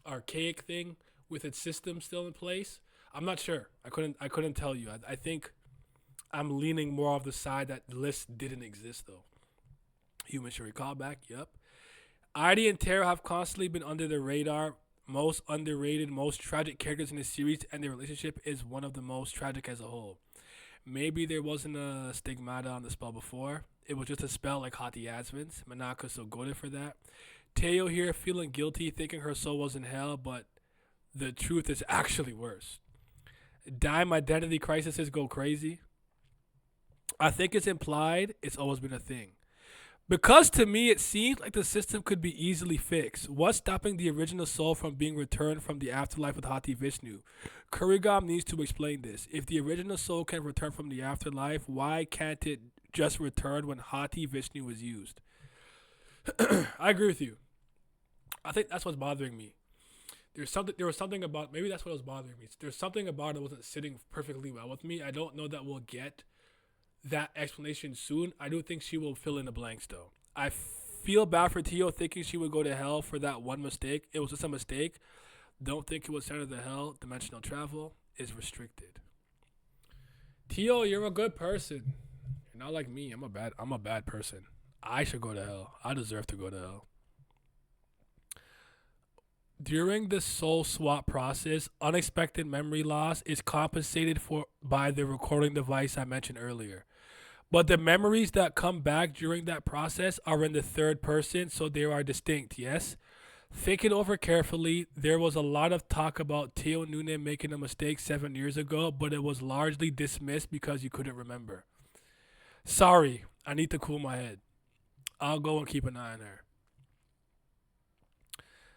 archaic thing with its system still in place. I'm not sure. I couldn't tell you. I think I'm leaning more of the side that the list didn't exist though. Human Shuri callback. Yep. Artie and Tara have constantly been under the radar. Most underrated, most tragic characters in the series, and their relationship is one of the most tragic as a whole. Maybe there wasn't a stigmata on the spell before. It was just a spell like Hati Yasmin's. Manaka's so good for that. Teo here feeling guilty, thinking her soul was in hell, but the truth is actually worse. Dime identity crises go crazy. I think it's implied. It's always been a thing. Because to me, it seems like the system could be easily fixed. What's stopping the original soul from being returned from the afterlife with Hati Vishnu? Kurigam needs to explain this. If the original soul can return from the afterlife, why can't it just return when Hati Vishnu was used? I agree with you. I think that's what's bothering me. There was something about, maybe that's what was bothering me. There's something about it wasn't sitting perfectly well with me. I don't know that we'll get that explanation soon. I do think she will fill in the blanks though. I feel bad for Tio thinking she would go to hell for that one mistake. It was just a mistake. Don't think it was sent to the hell. Dimensional travel is restricted. Tio, you're a good person. You're not like me. I'm a bad person. I should go to hell. I deserve to go to hell. During the soul swap process, unexpected memory loss is compensated for by the recording device I mentioned earlier. But the memories that come back during that process are in the third person, so they are distinct, yes? Think it over carefully. There was a lot of talk about Teo Nune making a mistake 7 years ago, but it was largely dismissed because you couldn't remember. Sorry, I need to cool my head. I'll go and keep an eye on her.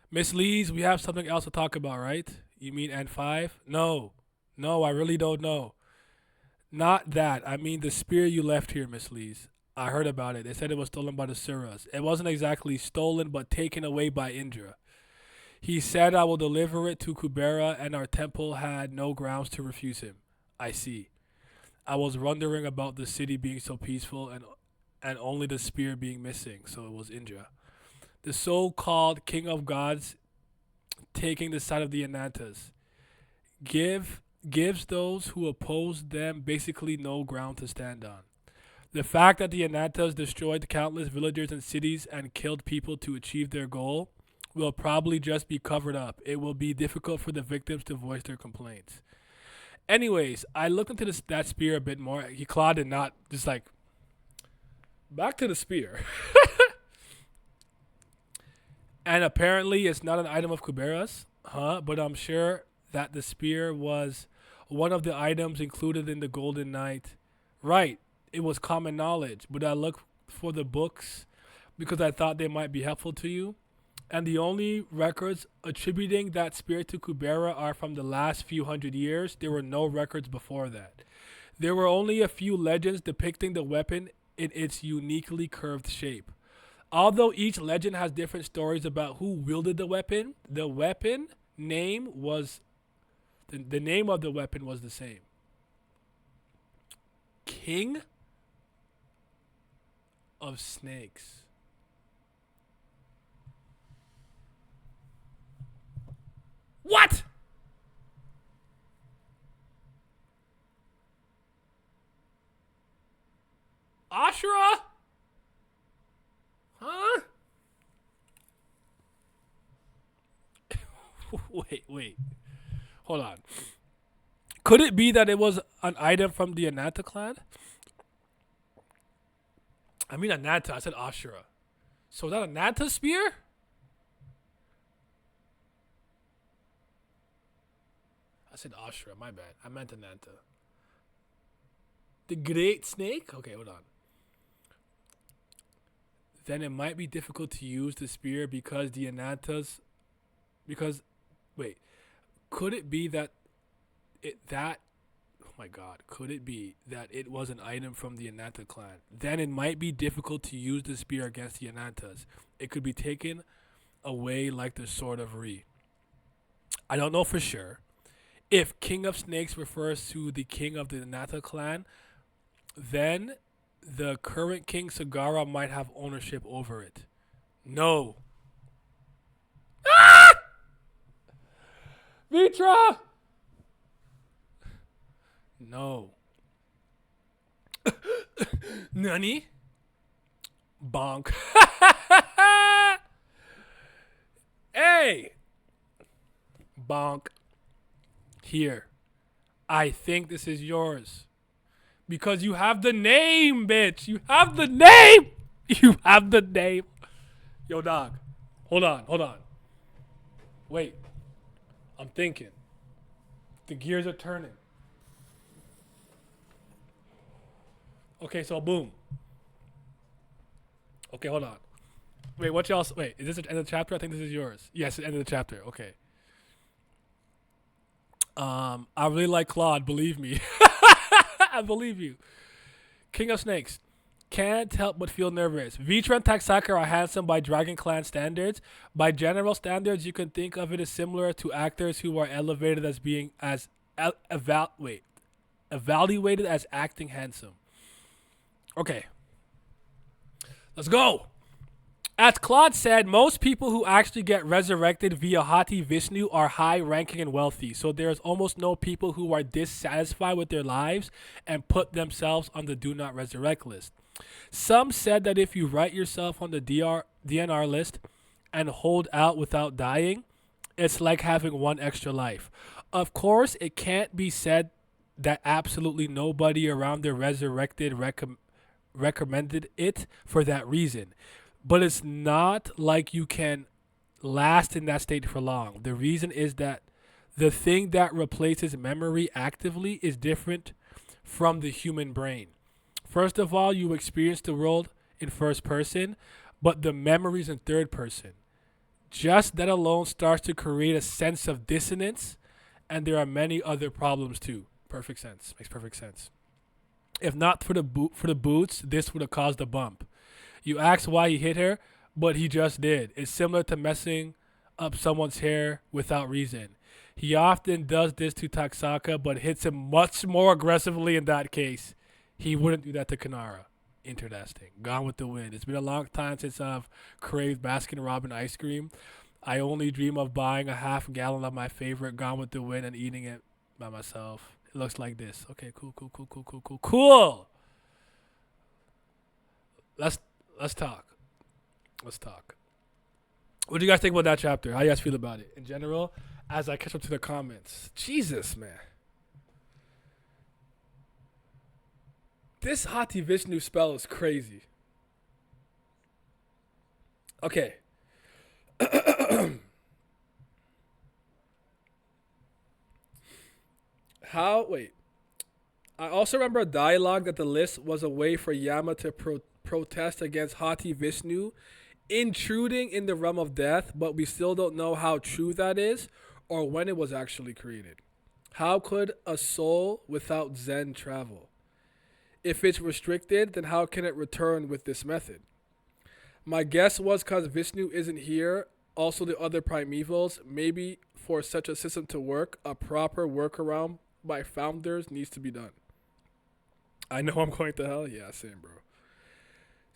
Miss Lees, we have something else to talk about, right? You mean N5? No, I really don't know. Not that. I mean the spear you left here, Miss Lees. I heard about it. They said it was stolen by the Suras. It wasn't exactly stolen, but taken away by Indra. He said I will deliver it to Kubera, and our temple had no grounds to refuse him. I see. I was wondering about the city being so peaceful and only the spear being missing, so it was Indra. The so-called king of gods taking the side of the Anantas gives those who oppose them basically no ground to stand on. The fact that the Anantas destroyed countless villagers and cities and killed people to achieve their goal will probably just be covered up. It will be difficult for the victims to voice their complaints. Anyways, I looked into that spear a bit more. Claude did not, just like, back to the spear. And apparently it's not an item of Kubera's, but I'm sure that the spear was one of the items included in the Golden Knight. Right, it was common knowledge, but I looked for the books because I thought they might be helpful to you. And the only records attributing that spear to Kubera are from the last few hundred years. There were no records before that. There were only a few legends depicting the weapon in its uniquely curved shape. Although each legend has different stories about who wielded the weapon name was the name of the weapon was the same. King of Snakes. What? Ashura? Huh? Wait. Hold on. Could it be that it was an item from the Ananta clan? I mean Ananta, I said Ashura. So is that Ananta spear? I said Ashura, my bad. I meant Ananta. The Great Snake? Okay, hold on. Then it might be difficult to use the spear because the Anantas. Could it be that oh my god, could it be that it was an item from the Ananta clan? Then it might be difficult to use the spear against the Anantas. It could be taken away like the Sword of Re. I don't know for sure. If King of Snakes refers to the king of the Ananta clan, then the current king Sagara might have ownership over it. No. Ah! Mitra! No. Nani? Bonk. Hey! Bonk. Here. I think this is yours. Because you have the name, bitch. You have the name. You have the name. Yo, dog. Hold on. Wait. I'm thinking. The gears are turning. Okay, so boom. Okay, hold on. Wait, what y'all... Wait, is this the end of the chapter? I think this is yours. Yes, the end of the chapter. Okay. I really like Claude, believe me. I believe you. King of Snakes. can't help but feel nervous. Vitra and Taxaka are handsome by Dragon Clan standards. By general standards, you can think of it as similar to actors who are elevated as being as evaluated as acting handsome. Okay, let's go. As Claude said, most people who actually get resurrected via Hati Vishnu are high ranking and wealthy, so there is almost no people who are dissatisfied with their lives and put themselves on the do not resurrect list. Some said that if you write yourself on the DNR list and hold out without dying, it's like having one extra life. Of course, it can't be said that absolutely nobody around the resurrected recommended it for that reason. But it's not like you can last in that state for long. The reason is that the thing that replaces memory actively is different from the human brain. First of all, you experience the world in first person, but the memories in third person. Just that alone starts to create a sense of dissonance, and there are many other problems too. Perfect sense. Makes perfect sense. If not for the boots, this would have caused a bump. You ask why he hit her, but he just did. It's similar to messing up someone's hair without reason. He often does this to Taxaka, but hits him much more aggressively in that case. He wouldn't do that to Kanara. Interesting. Gone with the Wind. It's been a long time since I've craved Baskin Robbins ice cream. I only dream of buying a half gallon of my favorite Gone with the Wind and eating it by myself. It looks like this. Okay, cool. Let's talk. What do you guys think about that chapter? How you guys feel about it in general? As I catch up to the comments. Jesus, man. This Hati Vishnu spell is crazy. Okay. I also remember a dialogue that the list was a way for Yama to protest against Hati Vishnu intruding in the realm of death, but we still don't know how true that is or when it was actually created. How could a soul without Zen travel? If it's restricted, then how can it return with this method? My guess was because Vishnu isn't here, also the other primevals, maybe for such a system to work, a proper workaround by founders needs to be done. I know I'm going to hell. Yeah, same, bro.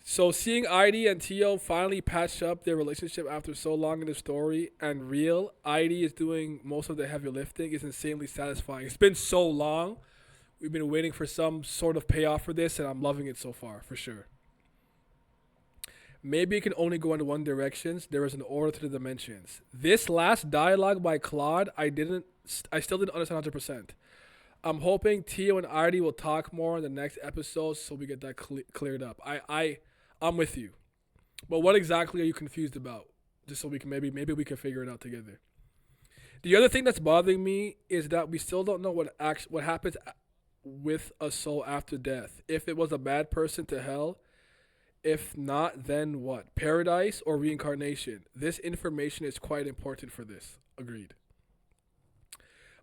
So seeing ID and Tio finally patch up their relationship after so long in the story and real, ID is doing most of the heavy lifting, is insanely satisfying. It's been so long. We've been waiting for some sort of payoff for this, and I'm loving it so far, for sure. Maybe it can only go in one direction. There is an order to the dimensions. This last dialogue by Claude, I still didn't understand 100%. I'm hoping Tio and Artie will talk more in the next episode so we get that cleared up. I'm with you. But what exactly are you confused about? Just so we can maybe we can figure it out together. The other thing that's bothering me is that we still don't know what happens with a soul after death. If it was a bad person, to hell. If not, then what? Paradise or reincarnation? This information is quite important for this. Agreed.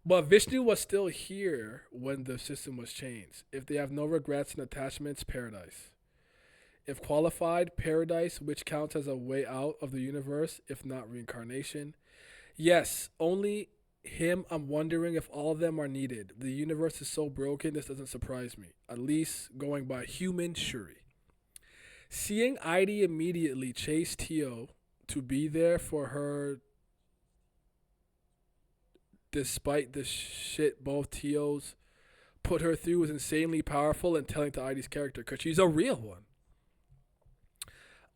But Vishnu was still here when the system was changed. If they have no regrets and attachments, paradise. If qualified, paradise, which counts as a way out of the universe, if not reincarnation. Yes, only him. I'm wondering if all of them are needed. The universe is so broken, this doesn't surprise me. At least going by human Shuri. Seeing Heidi immediately chase Tio to be there for her despite the shit both Tios put her through was insanely powerful and telling to Heidi's character because she's a real one.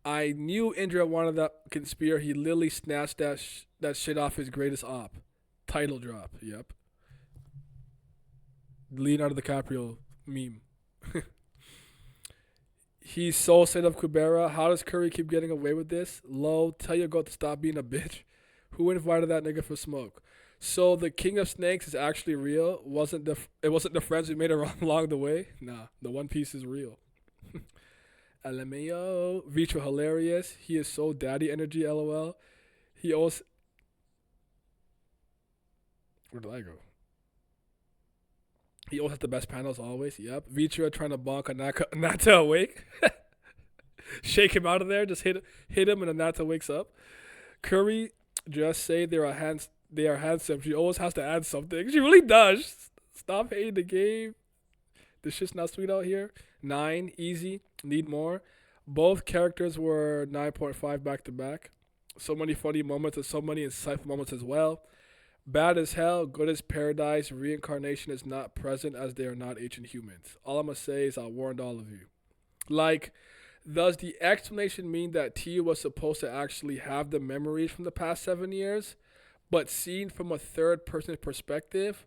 I knew Indra wanted that conspire. He literally snatched that shit off his greatest op. Title drop. Yep. Leonardo DiCaprio meme. He's so set up Kubera. How does Curry keep getting away with this? Low, tell your goat to stop being a bitch. Who invited that nigga for smoke? So the King of Snakes is actually real. It wasn't the friends we made along the way. Nah, the One Piece is real. LMAO. Vitra hilarious. He is so daddy energy. LOL. He also. Where did I go? He always has the best panels always. Yep. Vitra trying to bonk a Nata awake. Shake him out of there. Just hit him, and Ananta wakes up. Curry just say they are handsome. She always has to add something. She really does. Stop hating the game. This shit's not sweet out here. 9, easy. Need more. Both characters were 9.5 back to back. So many funny moments and so many insightful moments as well. Bad as hell, good as paradise. Reincarnation is not present as they are not ancient humans. All I'm gonna say is I warned all of you. Like, does the explanation mean that Tia was supposed to actually have the memories from the past 7 years, but seen from a third person's perspective?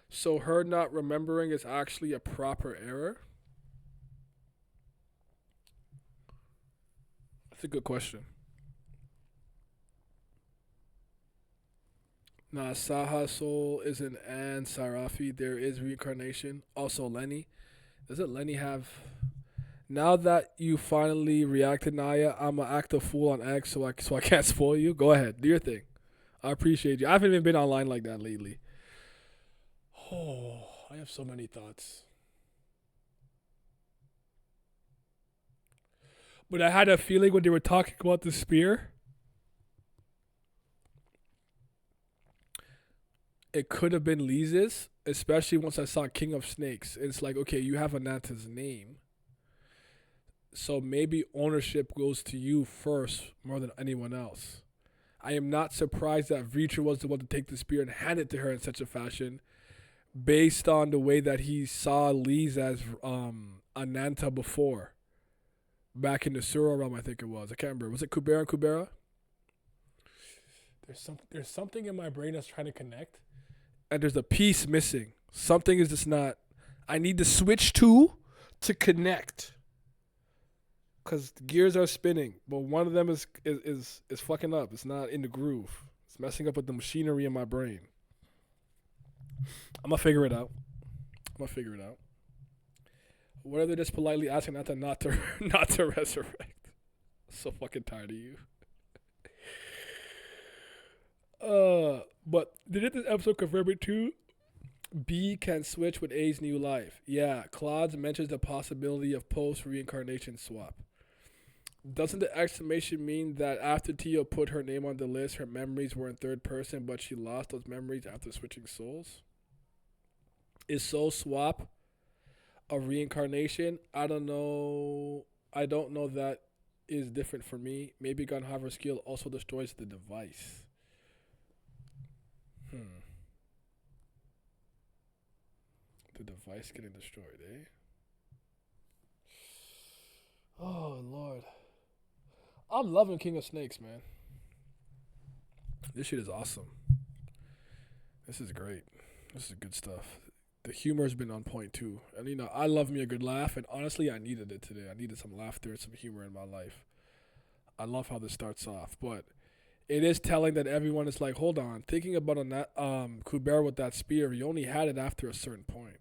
So her not remembering is actually a proper error? That's a good question. Nah, Saha Soul isn't and Sarafi. There is reincarnation. Also Lenny. Doesn't Lenny have... Now that you finally reacted, Naya, I'm going to act a fool on X so I can't spoil you. Go ahead. Do your thing. I appreciate you. I haven't even been online like that lately. Oh, I have so many thoughts. But I had a feeling when they were talking about the spear, it could have been Lisa's, especially once I saw King of Snakes. It's like, okay, you have Ananta's name. So maybe ownership goes to you first more than anyone else. I am not surprised that Vitra was the one to take the spear and hand it to her in such a fashion, based on the way that he saw Lise as Ananta before. Back in the Sura realm, I think it was. I can't remember. Was it Kubera and Kubera? There's something in my brain that's trying to connect, and there's a piece missing. Something is just not. I need to switch to connect. Because gears are spinning, but one of them is fucking up. It's not in the groove. It's messing up with the machinery in my brain. I'm gonna figure it out. What if they're just politely asking not to not to resurrect? I'm so fucking tired of you. But did this episode confirm it too? B can switch with A's new life. Yeah, Claude mentions the possibility of post-reincarnation swap. Doesn't the exclamation mean that after Tio put her name on the list, her memories were in third person, but she lost those memories after switching souls? Is soul swap a reincarnation? I don't know. I don't know that is different for me. Maybe Gunhover's skill also destroys the device. The device getting destroyed, eh? Oh, Lord. I'm loving King of Snakes, man. This shit is awesome. This is great. This is good stuff. The humor's been on point, too. And, you know, I love me a good laugh, and honestly, I needed it today. I needed some laughter and some humor in my life. I love how this starts off, but it is telling that everyone is like, hold on, thinking about Kubera with that spear, you only had it after a certain point.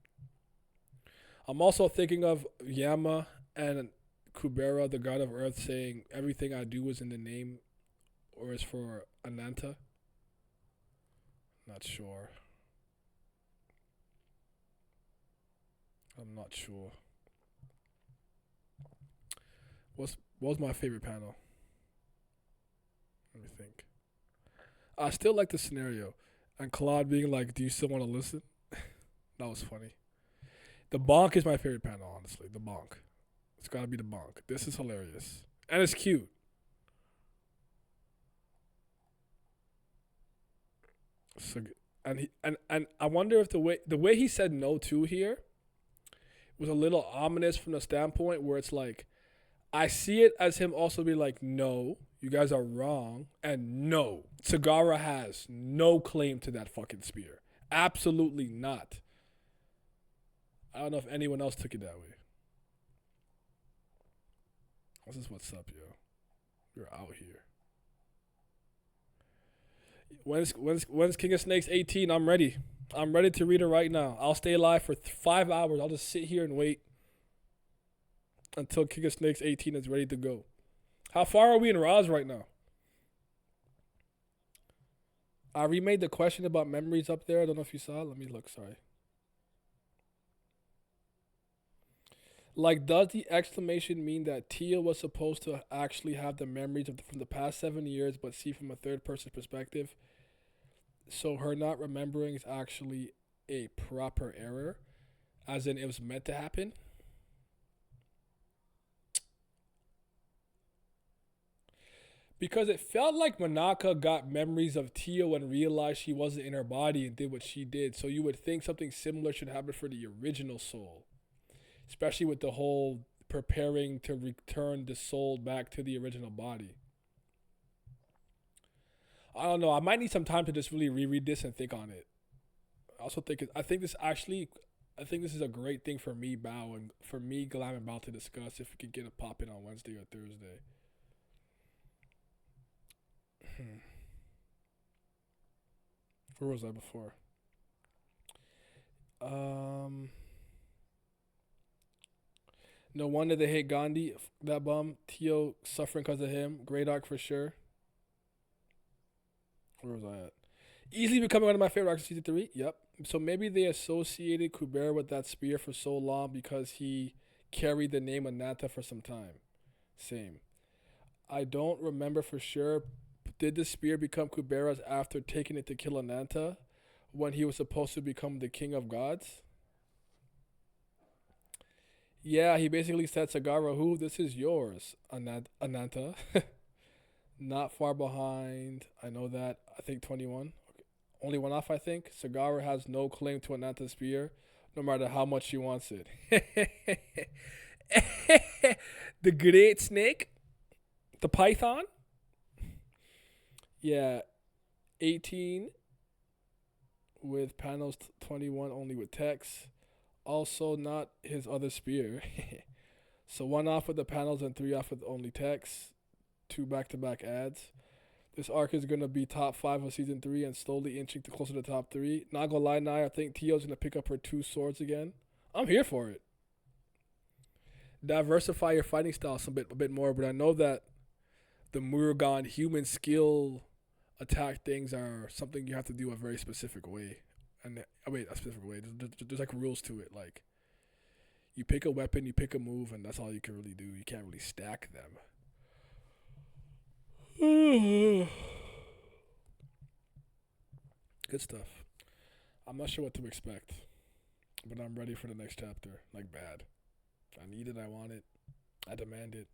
I'm also thinking of Yama and Kubera, the god of earth, saying everything I do is in the name or is for Ananta. Not sure. I'm not sure. What was my favorite panel? Let me think. I still like the scenario. And Claude being like, do you still want to listen? That was funny. The bonk is my favorite panel, honestly. The bonk. It's got to be the bonk. This is hilarious. And it's cute. So, and I wonder if the way he said no to here was a little ominous from the standpoint where it's like, I see it as him also be like, no, you guys are wrong, and no, Sagara has no claim to that fucking spear. Absolutely not. I don't know if anyone else took it that way. This is what's up, yo. You're out here. When's King of Snakes 18? I'm ready. I'm ready to read it right now. I'll stay alive for 5 hours. I'll just sit here and wait until King of Snakes 18 is ready to go. How far are we in Roz right now? I remade the question about memories up there. I don't know if you saw it. Let me look. Sorry. Like, does the exclamation mean that Tia was supposed to actually have the memories from the past 7 years, but see from a third person perspective? So her not remembering is actually a proper error, as in it was meant to happen. Because it felt like Manaka got memories of Tio and realized she wasn't in her body and did what she did. So you would think something similar should happen for the original soul, especially with the whole preparing to return the soul back to the original body. I don't know. I might need some time to just really reread this and think on it. I also think I think this is a great thing for me, Bao, and for me, Glam and Bao to discuss if we could get it popping on Wednesday or Thursday. Where was I before? Um, no wonder they hate Gandhi. That bum. Tio suffering because of him. Great arc for sure. Where was I at? Easily becoming one of my favorite arcs of season 3. Yep. So maybe they associated Kubera with that spear for so long because he carried the name Ananta for some time. Same. I don't remember for sure. Did the spear become Kubera's after taking it to kill Ananta when he was supposed to become the king of gods? Yeah, he basically said, Sagara, who? This is yours, Ananta. Not far behind. I know that. I think 21. Only one off, I think. Sagara has no claim to Ananta's spear, no matter how much she wants it. The great snake? The python? Yeah, 18 with panels, 21 only with text. Also, not his other spear. So, one off with the panels and three off with only text. Two back to back ads. This arc is going to be top 5 of season 3 and slowly inching to closer to top 3. Not gonna lie, now I think Tio's going to pick up her 2 swords again. I'm here for it. Diversify your fighting style a bit more, but I know that the Murugan human skill attack things are something you have to do a very specific way. And a specific way. There's like rules to it. Like, you pick a weapon, you pick a move, and that's all you can really do. You can't really stack them. Good stuff. I'm not sure what to expect, but I'm ready for the next chapter. Like, bad. I need it. I want it. I demand it.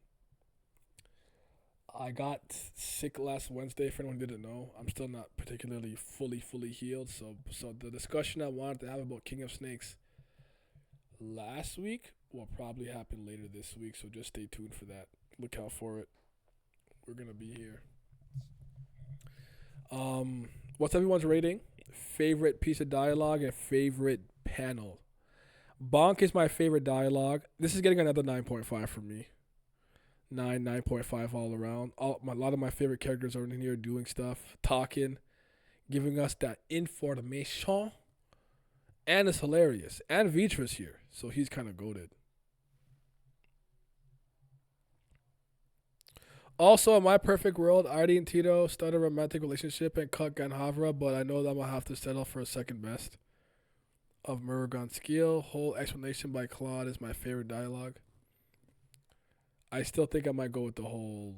I got sick last Wednesday. For anyone who didn't know, I'm still not particularly fully healed. So the discussion I wanted to have about King of Snakes last week will probably happen later this week. So just stay tuned for that. Look out for it. We're gonna be here. What's everyone's rating? Favorite piece of dialogue and favorite panel. Bonk is my favorite dialogue. This is getting another 9.5 from me. 9.5 all around. A lot of my favorite characters are in here doing stuff, talking, giving us that information. And it's hilarious. And Vitra's here, so he's kind of goated. Also, in my perfect world, Artie and Tito start a romantic relationship and cut Ganhavra, but I know that I'm going to have to settle for a second best of Murugan skill. Whole explanation by Claude is my favorite dialogue. I still think I might go with the whole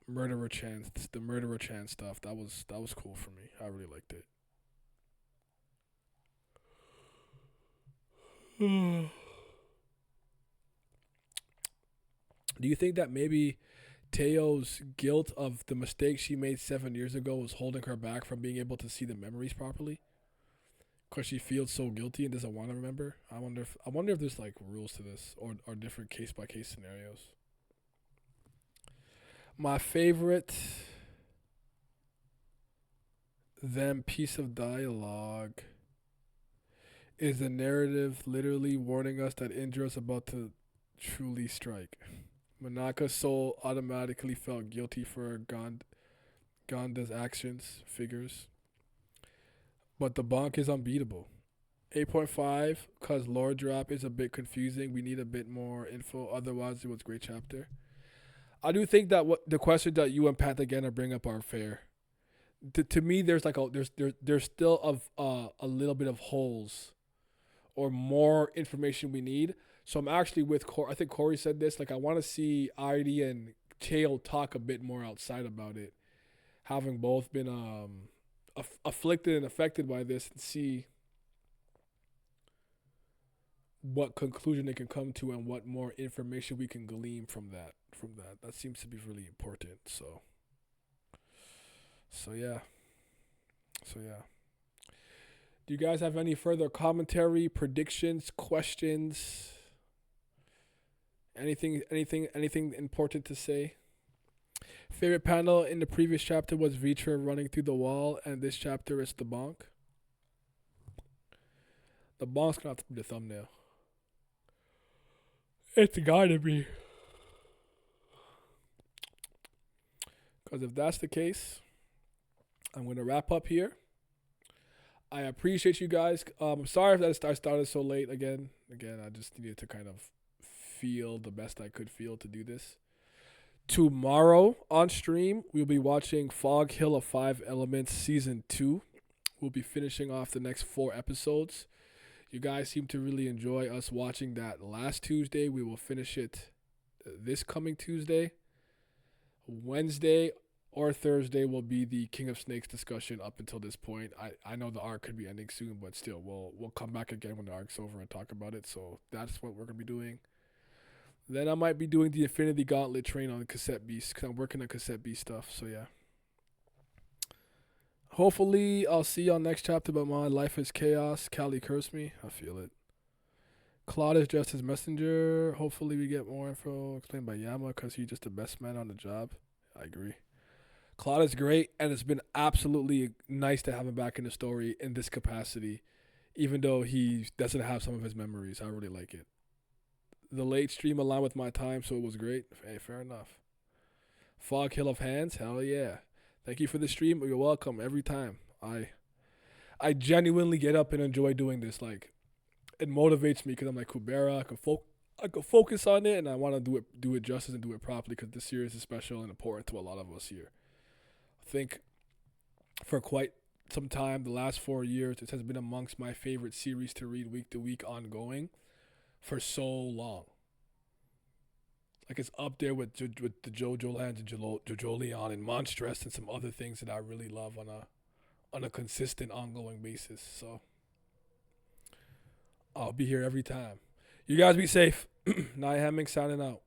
murderer chance stuff. That was cool for me. I really liked it. Do you think that maybe Teo's guilt of the mistake she made 7 years ago was holding her back from being able to see the memories properly? Because she feels so guilty and doesn't want to remember. I wonder if there's like rules to this or different case by case scenarios. My favorite piece of dialogue is the narrative literally warning us that Indra is about to truly strike. Manaka's soul automatically felt guilty for Ganda's figures. But the bonk is unbeatable. 8.5, because lore drop is a bit confusing. We need a bit more info. Otherwise, it was a great chapter. I do think that what the questions that you and Pat again bring up are fair. To me, there's like there's still a little bit of holes or more information we need So I'm actually with Corey. I think Corey said this. Like, I want to see ID and Chael talk a bit more outside about it, having both been afflicted and affected by this, and see what conclusion they can come to and what more information we can glean from that. That seems to be really important. So yeah. Do you guys have any further commentary, predictions, questions? Anything important to say? Favorite panel in the previous chapter was Vitra running through the wall, and this chapter is the bonk. The bonk's gonna have to be the thumbnail. It's gotta be. Because if that's the case, I'm going to wrap up here. I appreciate you guys. I'm sorry that I started so late again. I just needed to kind of feel the best I could feel to do this. Tomorrow on stream, we'll be watching Fog Hill of 5 Elements Season 2. We'll be finishing off the next 4 episodes. You guys seem to really enjoy us watching that last Tuesday. We will finish it this coming Tuesday. Wednesday or Thursday will be the King of Snakes discussion up until this point. I know the arc could be ending soon, but still, we'll come back again when the arc's over and talk about it. So that's what we're going to be doing. Then I might be doing the Infinity Gauntlet train on Cassette Beast because I'm working on Cassette Beast stuff. So yeah. Hopefully, I'll see y'all next chapter, but my life is chaos. Callie cursed me. I feel it. Claude is just his messenger. Hopefully, we get more info explained by Yama because he's just the best man on the job. I agree. Claude is great, and it's been absolutely nice to have him back in the story in this capacity, even though he doesn't have some of his memories. I really like it. The late stream aligned with my time, so it was great. Hey, fair enough. Fog Hill of Hands, hell yeah. Thank you for the stream. You're welcome every time. I genuinely get up and enjoy doing this. Like, it motivates me because I'm like, Kubera, I can focus on it, and I want to do it justice and do it properly because this series is special and important to a lot of us here. I think for quite some time, the last 4 years, it has been amongst my favorite series to read week to week ongoing for so long. Like, it's up there with the JoJo Lands and JoJo Leon and Monstress and some other things that I really love on a consistent, ongoing basis. So I'll be here every time. You guys be safe. Nia Hemming signing out.